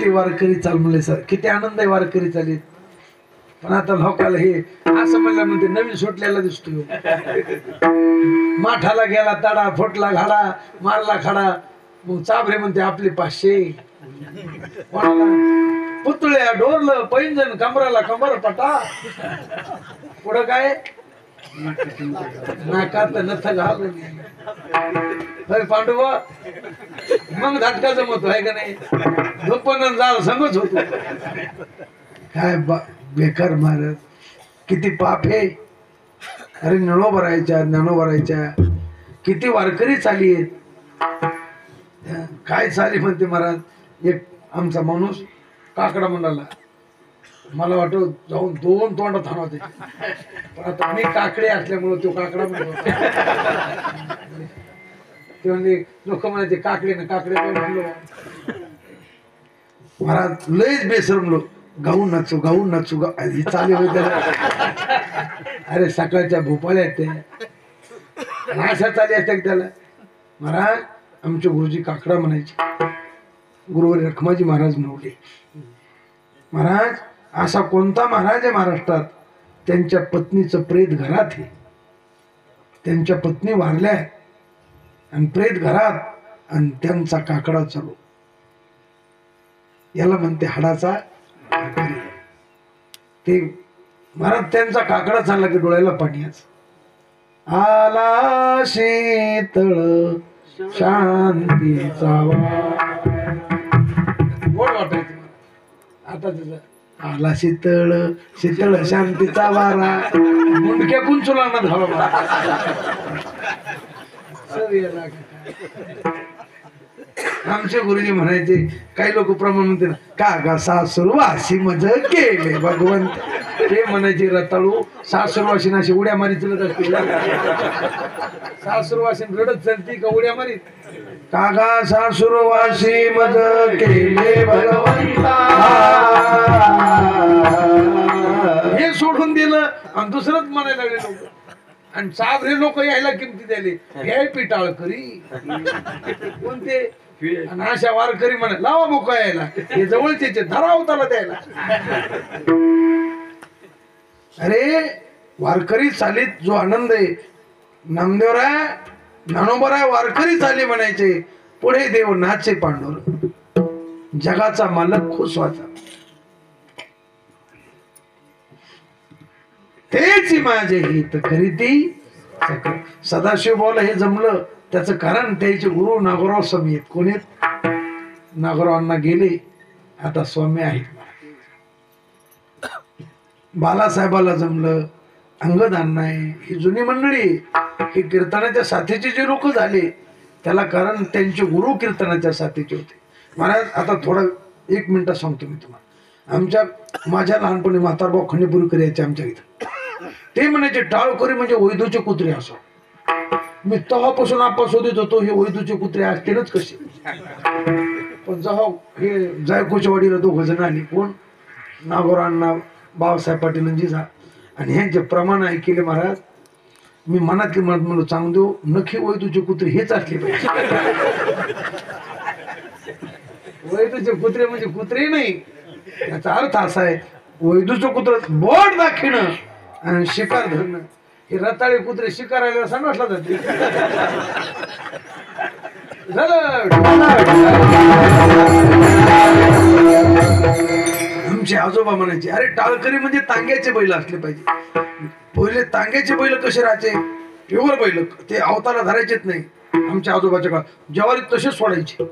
वारकरी चाल म्हणले सर. किती आनंद आहे वारकरी चालीत. पण आता लोकाला हे असं म्हणलं म्हणते नवीन सुटलेला दिसतो. माठाला गेला तडा फुटला घाडा मारला खडा. मग चाबरे म्हणते आपले 500. पुतळ्या डोरलं पैंजण कमराला कंबर पटा. पुढं काय नाकात नथ घाल पांडुबा. मग झटका जमतो आहे का नाही. झोपण जाल संगच होतो. काय बेकार महाराज किती पाप हे. अरे नळो भरायच्या ज्ञानो भरायच्या. किती वारकरी चाली आहेत. काय चाली म्हणते महाराज. एक आमचा माणूस काकडा म्हणाला. मला वाटत जाऊन 2 तोंड थांबवते. पण आता मी काकडे असल्यामुळे तो काकडा म्हणतो. ते म्हणजे लोक म्हणायचे काकडे ना काकडे. महाराज लयच बेसरमलो. गाऊन नाचू गाऊन नाचू ही चाले होते. अरे सकाळच्या भोपाळ्या आहेत त्या अशा चाली असतात त्याला. महाराज आमचे गुरुजी काकडा म्हणायचे. गुरुवारी रखमाजी महाराज नवले. महाराज असा कोणता महाराज आहे महाराष्ट्रात त्यांच्या पत्नीचं प्रेत घरात आहे. त्यांच्या पत्नी वारल्या आणि प्रेत घरात आणि त्यांचा काकडा चालू. याला म्हणते हाडाचा. ते महाराज त्यांचा काकडा चालला की डोळ्याला पाणी याच. आला शीतळ शांतीचा गोड वाटायचं. आता त्याचा आला शीतळ शीतळ शांतीचा वारा. मुंडक्या कुंचुला ना धावा. आमचे गुरुजी म्हणायचे. काही लोक प्रमाण म्हणते ना का सासुरवासी मज केले भगवंत. ते म्हणायचे रताळू सासुरवासीन अशी उड्या मारी चलत असते. सासुरवासीन रडत चलती का उड्या मारीत. कागा सासुरवासी मज केले भगवंता. हे सोडून दिलं आणि दुसरंच म्हणायला लागले लोक. आणि साबरे लोक यायला किमती द्यायले हे पिटाळकरी कोणते आणि अशा वारकरी म्हणा लावा बोका यायला हे जवळचे धरा होताला द्यायला. अरे वारकरी चालीत जो आनंद आहे, नामदेवराय ज्ञानोबराय वारकरी चाली म्हणायचे, पुढे देव नाचे पांडुर, जगाचा मालक खुश व्हायचा. तेच माझे हित करीती. सदाशिव बोला हे जमलं त्याचं कारण त्याचे गुरु नागोराव स्वामी आहेत. कोण आहेत? नागोरावांना गेले, आता स्वामी आहेत. बालासाहेबाला जमलं, अंगद अण्णा आहे, ही जुनी मंडळी. ही कीर्तनाच्या साथीचे जे लोक झाले त्याला कारण त्यांचे गुरु कीर्तनाच्या साथीचे होते. महाराज आता थोडं 1 मिनिट सांगतो मी तुम्हाला. माझ्या लहानपणी म्हातारभाऊ खंडेपुरीकर यायचे आमच्या इथं. ते म्हणायचे टाळकरी म्हणजे वैदूचे कुत्रे असो. मी तेव्हापासून आपा शोधित होतो हे वैदूचे कुत्रे असतीलच कसे. पण जेव्हा हे जायकोच्या वाडीला 2 जण आली, कोण? नागोरांना बाबासाहेब पाटील जिजा, आणि ह्यांचे प्रमाण ऐकले महाराज. मी मनात की म्हणत म्हणलो चांग देऊ नखी वैदूचे कुत्रे हेच असले पाहिजे. वैदूचे कुत्रे म्हणजे कुत्रे नाही, याचा अर्थ असा आहे वैदूचं कुत्र बोट दाखवणं आणि शिकार धरणं. हे रताळे कुत्रे शिकारायला सांगितलं जाते. आमचे आजोबा म्हणायचे अरे टाळकरी म्हणजे तांग्याचे बैल असले पाहिजे. पहिले तांग्याचे बैल कसे राहायचे, प्युअर बैल, ते अवताला धरायचेच नाही. आमच्या आजोबाच्या काळात ज्वारी तसेच सोडायचे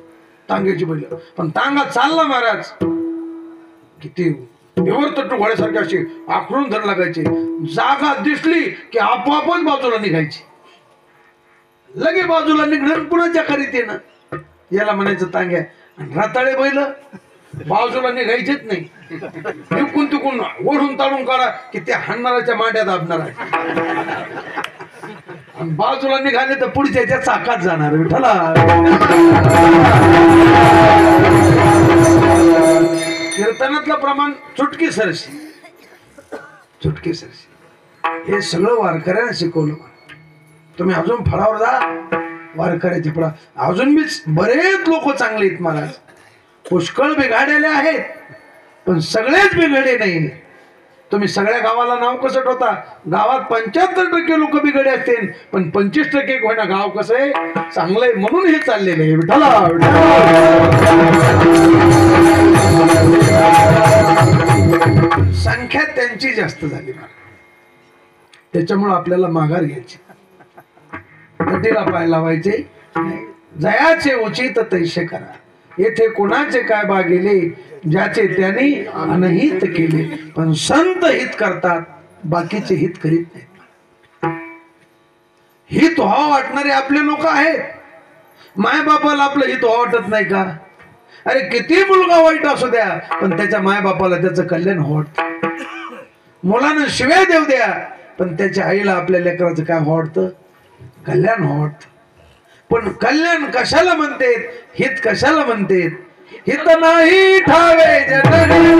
तांग्याची बैल. पण तांगा चालला महाराज किती प्युअर तट्टू घोड्यासारखे असे आखडून धर लागायचे. जागा दिसली की आपोआपच बाजूला निघायची, लगे बाजूला निघणं पुन्हा जकारीत येणं. याला म्हणायचं तांग्या. आणि रताळे बैल बाजूला निघायचेच नाही, तिकून तिकून ओढून ताडून काढा की त्या हाणणाऱ्याच्या मांड्या दाबणार आहे. आणि बाजूला निघाले तर पुढच्या चाकात जाणार. विठ्ठला कीर्तनातलं प्रमाण चुटकी सरशी, चुटकी सरशी. हे सगळं वारकऱ्याने शिकवलं. तुम्ही अजून फळावर जा, वारकऱ्याच्या फळा अजून बी बरेच लोक चांगले आहेत महाराज. पुष्कळ बिघाडलेले आहेत पण सगळेच बिघडे नाही. तुम्ही सगळ्या गावाला नाव कसं ठेवता? गावात 75% लोक बिघडे असतील पण 25% होईना गाव कसं आहे चांगलं आहे म्हणून हे चाललेलं आहे. विठ्ठला संख्या त्यांची जास्त झाली, त्याच्यामुळे आपल्याला माघार घ्यायची, कटीला पाय लावायचे. जयाचे उचित तैसे करा, येथे कोणाचे काय बागेले, ज्याचे त्यांनी अनहित केले. पण संत हित करतात, बाकीचे हित करीत नाहीत. हित व्हावं वाटणारे आपले लोक आहेत. माय बापाला आपलं हित व्हावं वाटत नाही का? अरे किती मुलगा वाईट असू द्या पण त्याच्या माय बापाला त्याचं कल्याण व्हावं वाटतं. मुलानं शिव्या देऊ द्या पण त्याच्या आईला आपल्या लेकराचं काय व्हावं वाटतं? कल्याण व्हावं वाटतं. पण कल्याण कशाला म्हणतेत, हित कशाला म्हणतेत? हित नाही ठावे जननी,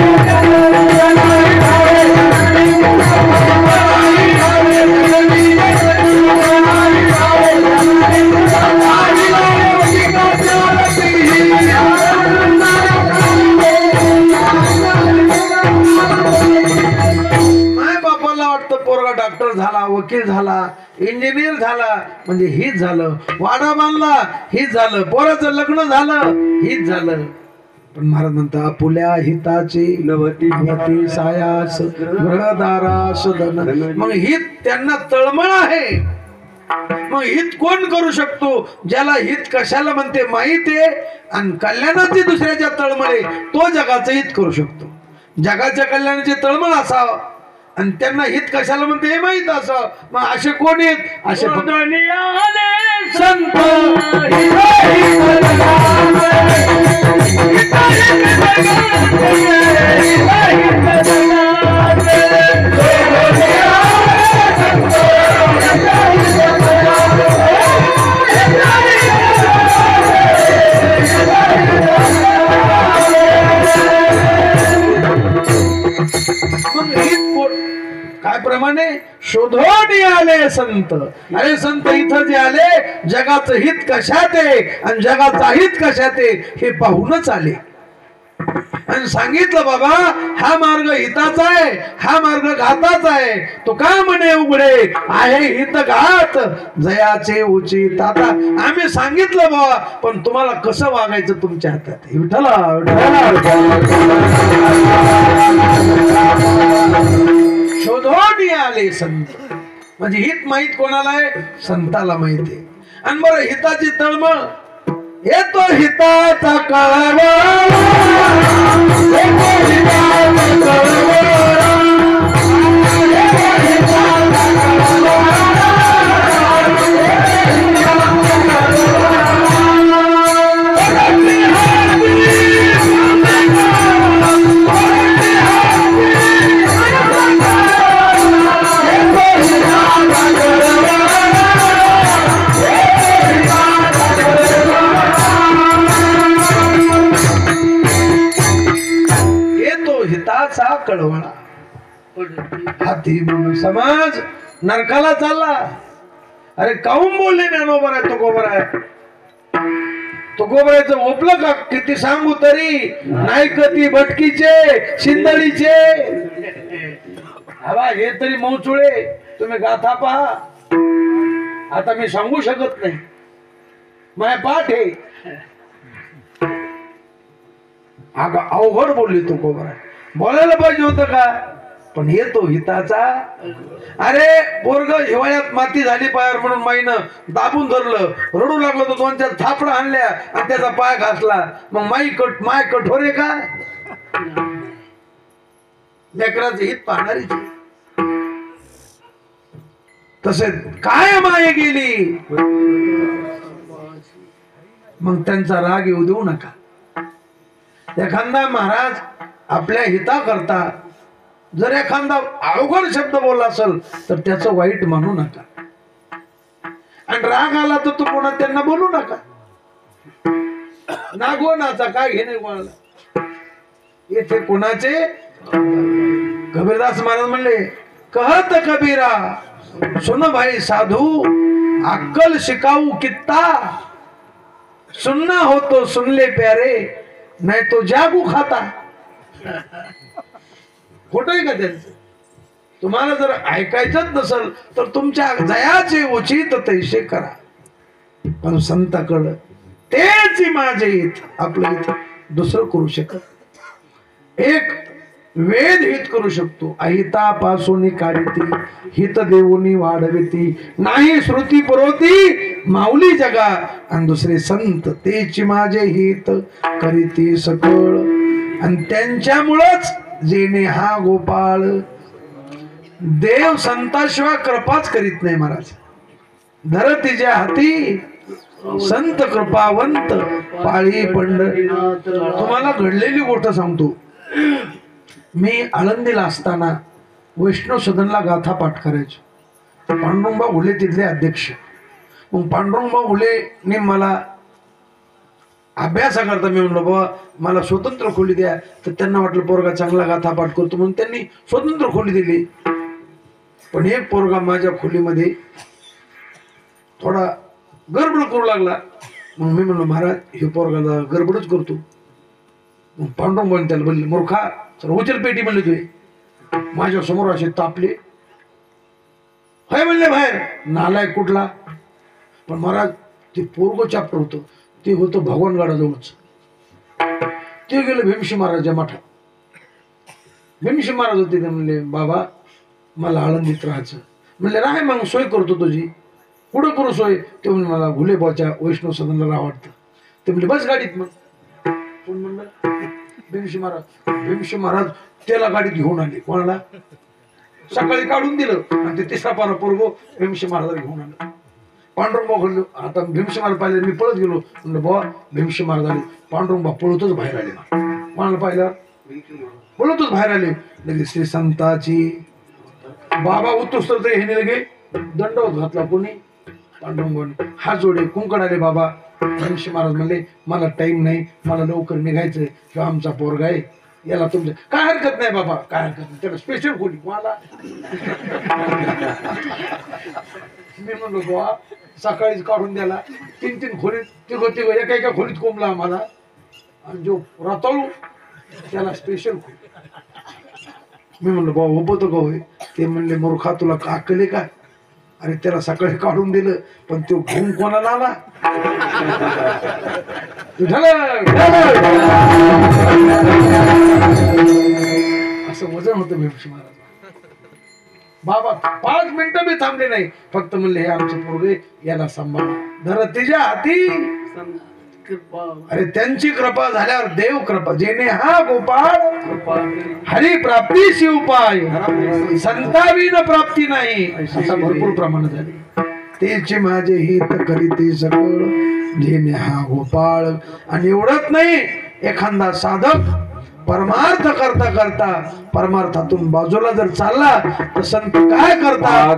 माय बापाला वाटतं पोरगा डॉक्टर झाला, वकील झाला, इंजिनियर झाला म्हणजे हीच झालं, वाडा बांधला हीच झालं, पोराचं लग्न झालं हीच झालं. पण महाराज म्हणता आपुल्या हिताची नवती सायास ग्रहदारास धन. मग हित त्यांना तळमळ आहे. मग हित कोण करू शकतो? ज्याला हित कशाला म्हणते माहित आहे आणि कल्याणाची दुसऱ्याच्या तळमळे, तो जगाचं हित करू शकतो. जगाच्या कल्याणाचे तळमळ असावं आणि त्यांना हित कशाला म्हणते हे माहित असं. मग असे कोण आहेत? असे संत काय प्रमाण म्हणे शोधून आले संत. अरे संत इथं जे आले जगाचं हित कशात आहे आणि जगाचा हित कशात आहे हे पाहूनच आले आणि सांगितलं बाबा हा मार्ग हिताचा आहे, हा मार्ग घाताचा आहे. तो का म्हणे उघडे आहे हित घात जयाचे उचित. आता आम्ही सांगितलं बाबा पण तुम्हाला कसं वागायचं तुमच्या हातात आहे. विठ्ठला शोधून आले संत. म्हणजे हित माहित कोणाला आहे? संताला माहित आहे. आणि बरं हिताची तळमळ येतो हिताचा कळवा, कळवळा. हाती म्हणून समाज नरकाला चालला. अरे काऊन बोलले ज्ञानोबा आहे तो गोबर आहे, तो गोबरायचं ओपलं का किती सांगू तरी नाही कधी भटकीचे शिंदळीचे. हवा हे तरी मौचुळे तुम्ही गाथा पहा. आता मी सांगू शकत नाही, माझ्या पाठ आहे. अवघड बोलली तो गोबर आहे. बोलायला पाहिजे होतं का पण येतो हिताचा. अरे पोरग हिवाळ्यात माती झाली पायावर म्हणून माईनं दाबून धरलं, रडू लागलो तो 2-4 थापडा आणल्या आणि त्याचा पाय घासला. मग माय कठोर आहे का? लेकराचं हित पाहणारीच. तसे काय माये गेली मग त्यांचा राग येऊ देऊ नका. एखादा महाराज आपल्या हिता करता जर एखादा अवघड शब्द बोलला असेल तर त्याचं वाईट मानू नका. आणि राग आला तर तू पुन्हा त्यांना बोलू नका. नागोनाचा काय घेणे कोणाला. येथे कोणाचे कबीरदास महाराज म्हणले कहत कबीरा सुन भाई साधू अक्कल शिकाऊ कित्ता सुनना हो तो सुन ले प्यारे नाही तो जागू खाता. खोट आहे का त्यांचं? तुम्हाला जर ऐकायचंच नसेल तर तुमच्या जयाचे उचित तैसे करा. पण संताकडं तेच माझे हित आपलं हित दुसरं करू शकत. एक वेद हित करू शकतो. अहितापासून काढिती हित देऊनी वाढविती नाही श्रुती पुरवती माऊली जगा. आणि दुसरे संत तेच माझे हित करीती सकळ. आणि त्यांच्यामुळेच जेणे हा गोपाळ. देव संताशिवाय कृपाच करीत नाही महाराज. धरतीच्या हाती संत कृपावंत पाळी पंढरी. तुम्हाला घडलेली गोष्ट सांगतो. मी आळंदीला असताना वैष्णव सदनला गाथा पाठ करायचो. पांडुरंगबा घुले तिथले अध्यक्ष. मग पांडुरंगबा घुलेने मला अभ्यासाकरता मी म्हणलो बाबा मला स्वतंत्र खोली द्या. तर त्यांना वाटलं पोरगा चांगला गाथा पाठ करतो म्हणून त्यांनी स्वतंत्र खोली दिली. पण एक पोरगा माझ्या खोलीमध्ये थोडा गडबड करू लागला. मग मी म्हणलो महाराज हे पोरगाला गडबडच करतो. मग पांडुरंग त्याला बोलले मूर्खा सर उचल पेटी म्हणले तुझे. माझ्या समोर असे तापले. हाय म्हणले बाहेर नालायक कुठला. पण महाराज ते पोरग चॅप्टर होतं ते होतं भगवानगडाजवळच. ते गेले भीमशी महाराजच्या मठात. भीमशी महाराज होते ते म्हणले बाबा मला आळंदीत राहायचं. म्हणले राह मग सोय करतो तुझी. पुढं करू सोय. ते म्हणले मला घुलेबाच्या वैष्णव सदनला राहा वाटतं. ते म्हणले बस गाडीत. मग कोण म्हणलं भीमशी महाराज. भीमशी महाराज त्याला गाडीत घेऊन आले. कोणाला? सकाळी काढून दिलं आणि ते तिसरा पारा पोरगो भीमशी महाराज घेऊन आलं. पांडुरंग आता भीमशी महाराज पाहिले. मी पळत गेलो. म्हणलं बाबा भीमशी महाराज आले. पांडुरंग पळतच बाहेर आले. कोणाला पाहिलं? पळतच बाहेर आले. लगे श्री संताची बाबा उतुस तर हे लगे दंडवत घातला. कोणी? पांडुरंग हात जोडे कुंकड आले. बाबा भीमशी महाराज म्हणले मला टाइम नाही मला लवकर निघायचंय. किंवा आमचा पोरगा आहे याला तुमच्या काय हरकत नाही बाबा, काय हरकत नाही, त्याला स्पेशल खोली मला. मी म्हणलो बुवा सकाळीच काढून द्याला, 3 खोलीत तिघ एका खोलीत कोंबला आम्हाला, आणि जो रताळू त्याला स्पेशल खोली. मी म्हणलो बाबा उभं का होय? ते म्हणले मूर्खा तुला अक्कल काय? अरे त्याला सकाळी काढून दिलं, पण तो घेऊन कोणाला आला? असं वजन होतं भीमशी महाराज. बाबा 5 मिनिटं बी थांबले नाही, फक्त म्हणले हे आमचं पोरगे, याला सांभाळा, धर तिच्या हाती. अरे त्यांची कृपा झाल्यावर देव कृपा, जेणे हा गोपाळ हरी प्राप्ती शिवपाय, संताविन प्राप्ती नाही, असा भरपूर प्रमाण झाले. तेचे माझे हित करीते सकळ, जेणे हा गोपाळ. आणि एवढंच नाही, एखादा साधक परमार्थ करता करता परमार्थातून बाजूला जर चालला तर संत काय करता?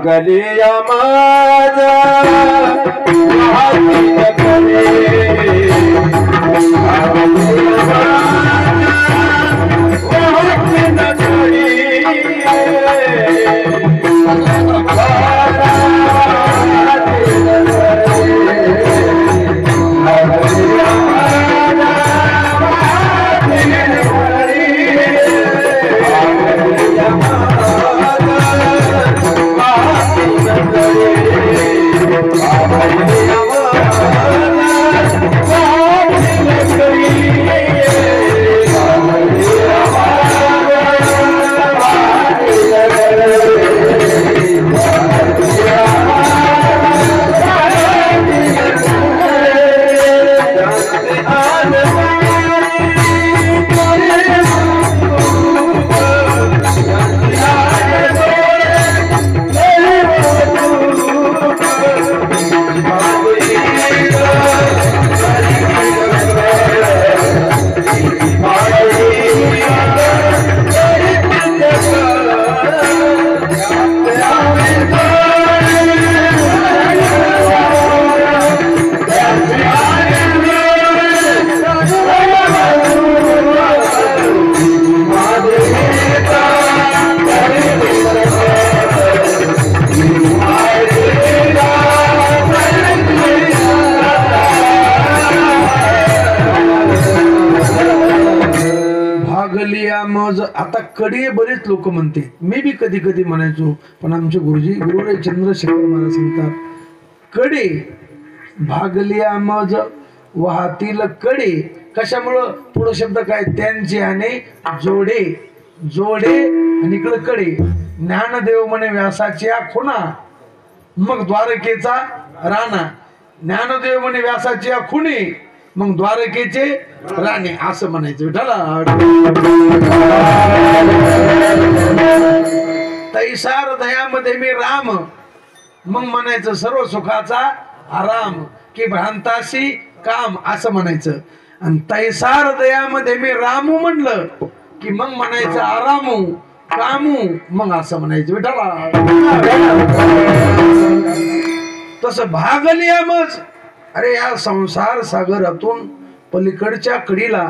गलिया माझा आता कडी बरेच लोक म्हणते, मी बी कधी कधी म्हणायचो, पण आमचे गुरुजी गुरुराय चंद्रशेखर महाराज सांगतात, कडे भागलिया मज वाहतील कडे. कशामुळं? पुढे शब्द काय? त्यांचे आणि जोडे, जोडे आणि इकडे कडे. ज्ञानदेव म्हणे व्यासाच्या खुणा, मग द्वारकेचा राणा. ज्ञानदेव म्हणे व्यासाच्या खुणी, मग द्वारकेचे राणे, असं म्हणायचं. विठ्ठला तैसा हृदयामध्ये मी राम, मग म्हणायचं सर्व सुखाचा आराम, की भ्रांताशी काम, असं म्हणायचं. आणि तैसा हृदयामध्ये मी रामू म्हणलं की मग म्हणायचं आरामू कामू, मग असं म्हणायचं. विठ्ठला तसं भागलियामच. अरे या संसार सागरातून पलीकडच्या कडीला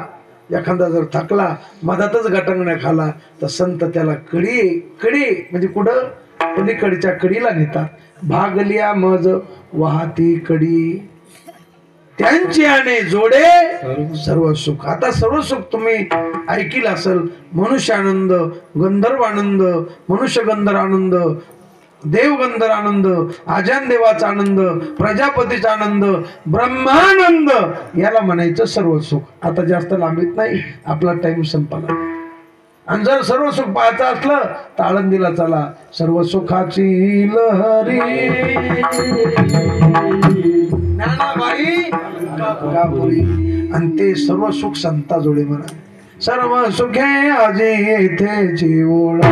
एखादा जर थकला, मधातच गटांगण्या खाला, तर संत त्याला कडी कडी म्हणजे कुठं? पलीकडच्या कडीला नेतात. भागलिया मज वाहती कडी, त्यांची आणि जोडे सर्व सुख. आता सर्व सुख तुम्ही ऐकील असेल, मनुष्य आनंद, गंधर्व आनंद, मनुष्य गंधर्व आनंद, देवगंधर आनंद, आजान देवाचा आनंद, प्रजापतीचा आनंद, ब्रह्मानंद, याला म्हणायचं सर्व सुख. आता जास्त लांबीत नाही, आपला टाइम संपला. आणि जर सर्व सुख पाहायचं असलं तर आळंदीला चला, सर्व सुखाची लहरी ज्ञानाबाई कापुरी. आणि ते सर्व सुख संताजोडे म्हणा. सर्व सुखे आजी येथे ओळा,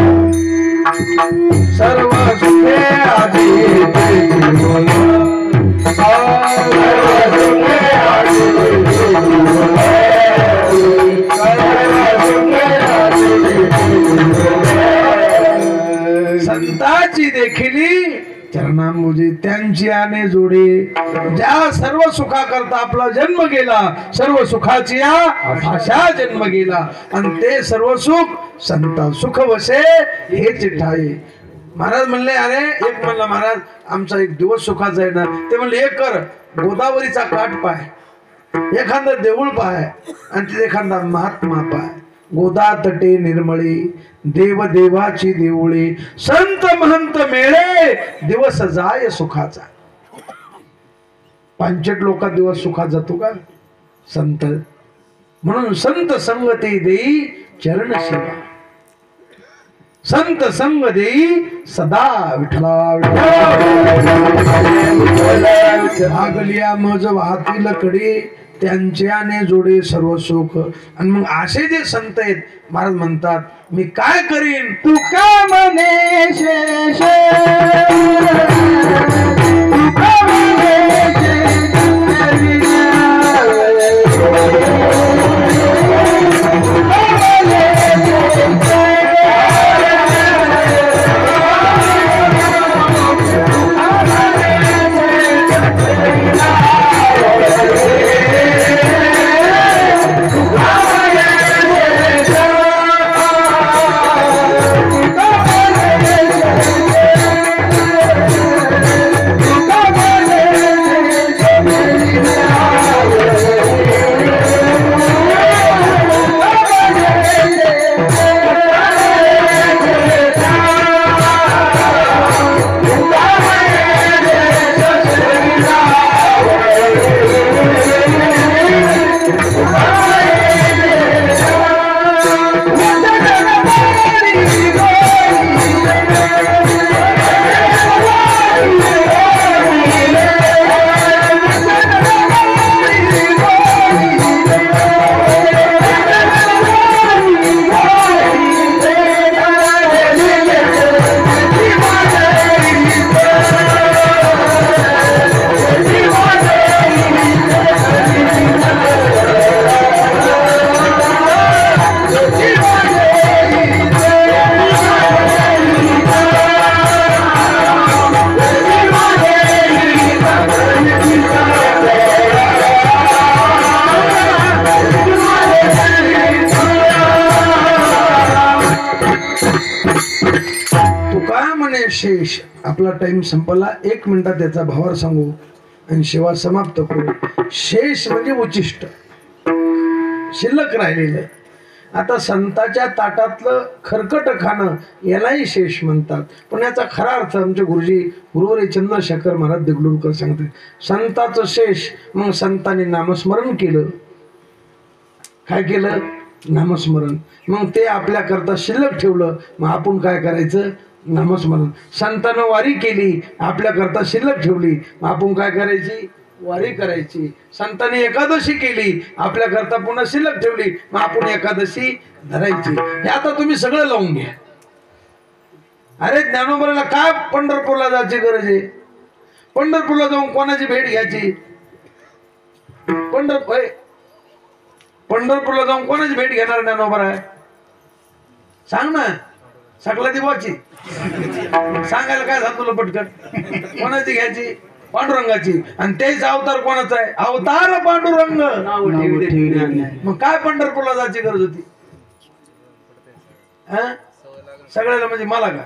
सर्व सुखे आजी येथे ओळा, संताची देखिली चरणांमुळे त्यांची आने जोडे, ज्या सर्व सुखा करता आपला जन्म गेला, सर्व सुखाची आशा जन्म गेला, आणि ते सर्व सुख संत सुख वसे हेच ठाई. महाराज म्हणले, अरे एक म्हणला महाराज आमचा एक दिवस सुखाचा आहे ना. ते म्हणले एक कर, गोदावरीचा काठ पाय, एखादा देऊळ पाय, आणि तिथे एखादा महात्मा पाय. गोदा तटे निर्मळे देव देवाची देऊळे, संत महंत मेळे दिवस जाय सुखाचा. पांचट लोका दिवस सुखात जातो का? संत म्हणून संत संगती देई चरण सेवा, संत संग देई सदा विठला. भागलिया मज वाहतील कडे, त्यांच्याने जोडे सर्व सुख. आणि मग असे जे संत आहेत, महाराज म्हणतात मी काय करीन, तू का म्हणे शेष, तू का म्हणे शेष. आपला टाइम संपला, 1 मिनिटात त्याचा भावार सांगू आणि सेवा समाप्त करू. शेष म्हणजे उचिष्ट, शिल्लक राहिलेलं. आता संताच्या ताटातलं खरकट खाणं यालाही शेष म्हणतात, पण याचा खरा अर्थ आमचे गुरुजी गुरुवरी चंद्रशेखर महाराज देगलूरकर सांगते, संताचं शेष. मग संतांनी नामस्मरण केलं, काय केलं? नामस्मरण. मग ते आपल्या करता शिल्लक ठेवलं, मग आपण काय करायचं? नामस्मरण. संतानं वारी केली, आपल्या करता शिल्लक ठेवली, मग आपण काय करायची? वारी करायची. संतांनी एकादशी केली, आपल्या करता पुन्हा शिल्लक ठेवली, मग आपण एकादशी धरायची. हे आता तुम्ही सगळं लावून घ्या. अरे ज्ञानोबराला काय पंढरपूरला जायची गरज आहे? पंढरपूरला जाऊन कोणाची भेट घ्यायची? पंढरपूरला जाऊन कोणाची भेट घेणार ज्ञानोबरा आहे? सांग ना. सकला दिवाची सांगायला काय झालं तुला पटकन? कोणाची घ्यायची? पांडुरंगाची. आणि तेच अवतार कोणाचा आहे? अवतार पांडुरंग. मग काय पंढरपूरला जायची गरज होती? सगळ्याला म्हणजे मला का?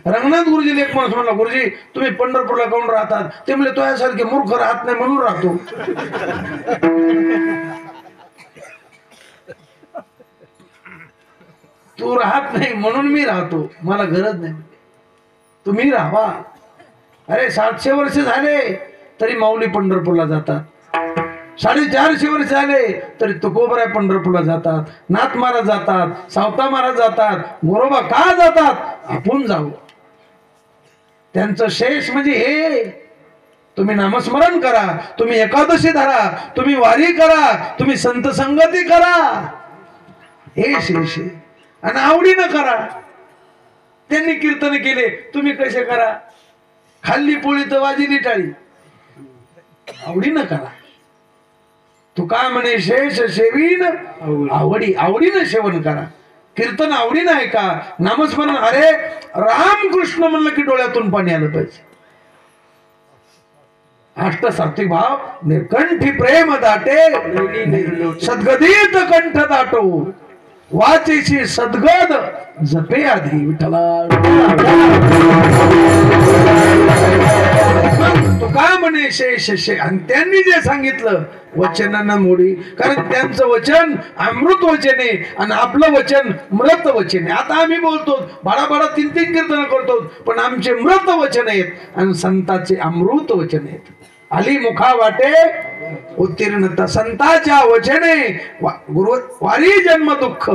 रंगनाथ गुरुजी एक माणूस म्हणला, गुरुजी तुम्ही पंढरपूरला काऊन राहतात? ते म्हणले तो यासारखे मूर्ख राहत नाही म्हणून राहतो. तू राहत नाही म्हणून मी राहतो, मला गरज नाही. तुम्ही राहा. अरे 700 वर्ष झाले तरी माऊली पंढरपूरला जातात, 450 वर्ष झाले तरी तुकोबराय पंढरपूरला जातात, नाथ महाराज जातात, सावता महाराज जातात, गोरोबा का जातात? आपण जाऊ. त्यांचं शेष म्हणजे हे. तुम्ही नामस्मरण करा, तुम्ही एकादशी धरा, तुम्ही वारी करा, तुम्ही संत संगती करा, हे शेष आहे. आणि आवडीनं करा. त्यांनी कीर्तन केले, तुम्ही कसे करा? खाल्ली पोळी तर वाजिली टाळी. आवडीनं करा. तू का म्हणे शेष सेवीन आवडी, आवडीनं सेवन करा. कीर्तन आवडी नाही का, नामस्मरण, अरे रामकृष्ण म्हणलं की डोळ्यातून पाणी आलं पाहिजे. अष्ट सात्विक भाव, निर्कंठी प्रेम दाटे, सद्गदित कंठ दाटो, वाचेची सद्गद जपे आधी विठ्ठला. तुका म्हणे शेष, आणि त्यांनी जे सांगितलं वचनांना मोडी, कारण त्यांचं वचन अमृत वचन आहे आणि आपलं वचन मृत वचन आहे. आता आम्ही बोलतो बाळा 3 कीर्तन करतो, पण आमचे मृत वचन आहेत आणि संतांचे अमृत वचन आहेत. आली मुखा वाटे उत्तीर्णता, संतांच्या वचने गुरु वारी जन्म दुःख.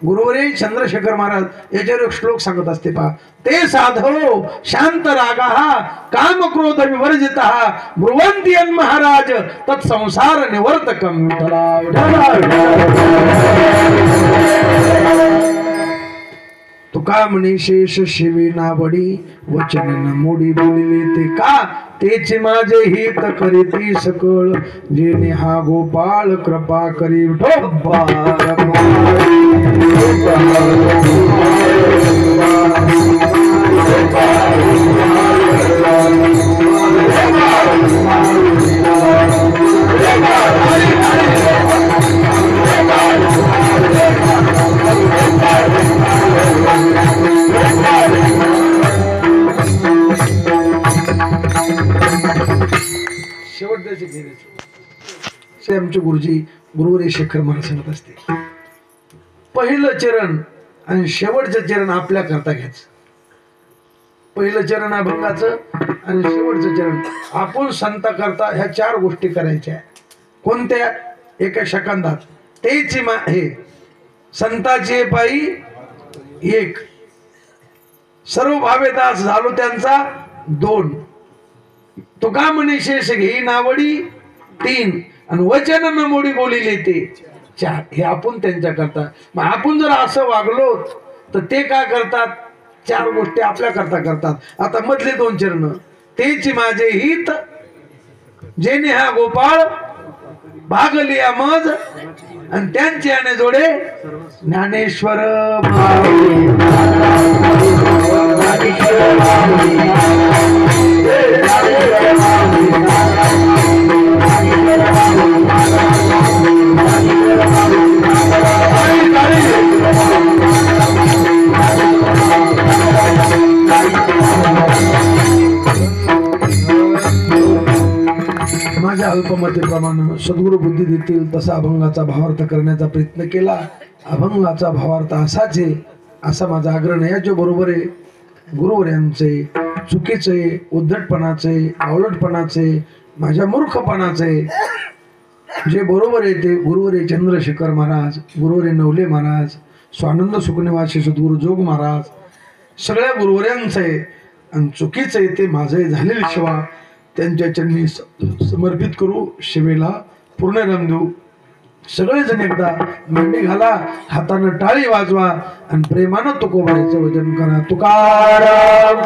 गुरुवरे चंद्रशेखर महाराज याच्यावर एक श्लोक सांगत असते पहा, ते साधो शांत रागा काम क्रोध विवर्जित ब्रुवंती महाराज तत्संसार निवर्तकम. तुका म्हणे शेष शिवी नावडी, वचन न मोडी बोलिले ते का, तेचे माझे हित करीती सकळ, जेणे हा गोपाळ कृपा करी विठोबा. आमचे गुरुजी गुरुवरे शेखर महाराज सांगत असते, पहिलं चरण आणि शेवटचं चरण आपल्या करता घ्यायचं. पहिलं चरण अभंगाचं आणि शेवटचं चरण आपण संत करता. ह्या 4 गोष्टी करायच्या. कोणत्या? एका शकंदात तेची हे संताचे पायी 1, सर्व भावेदास झालो त्यांचा 2, तुका म्हणे शेष घे नावडी 3, आणि वचन न मोडी बोलिले ते 4. हे आपण त्यांच्या करता. मग आपण जर असं वागलो तर ते काय करतात? 4 गोष्टी आपल्या करता करतात. आता मधले 2 चरण, तेची माझे हित, जेणे हा गोपाळ भागली मज, आणि त्यांचे आने जोडे ज्ञानेश्वर माझ्या अल्पमतेप्रमाणे सद्गुरु बुद्धी देतील तसा अभंगाचा भावार्थ करण्याचा प्रयत्न केला. अभंगाचा भावार्थ असाच आहे असा माझा आग्रह नाही. जो बरोबर आहे गुरुवर्यांचे चुकीचे, उद्धटपणाचे, आवलटपणाचे, माझ्या मूर्खपणाचे, जे बरोबर आहे ते गुरुवरे चंद्रशेखर महाराज, गुरुवरे नवले महाराज, स्वानंद सुखनिवासी सद्गुरु जोग महाराज, सगळ्या गुरुवर्यांचे आहे. आणि चुकीचं आहे ते माझे झालेली सेवा त्यांच्या चरणी समर्पित करू. शिवेला पूर्ण रंग देऊ. सगळेजण एकदा मांडी घाला, हातानं टाळी वाजवा आणि प्रेमानं तुकोबाईचं वचन करा. तुकाराम.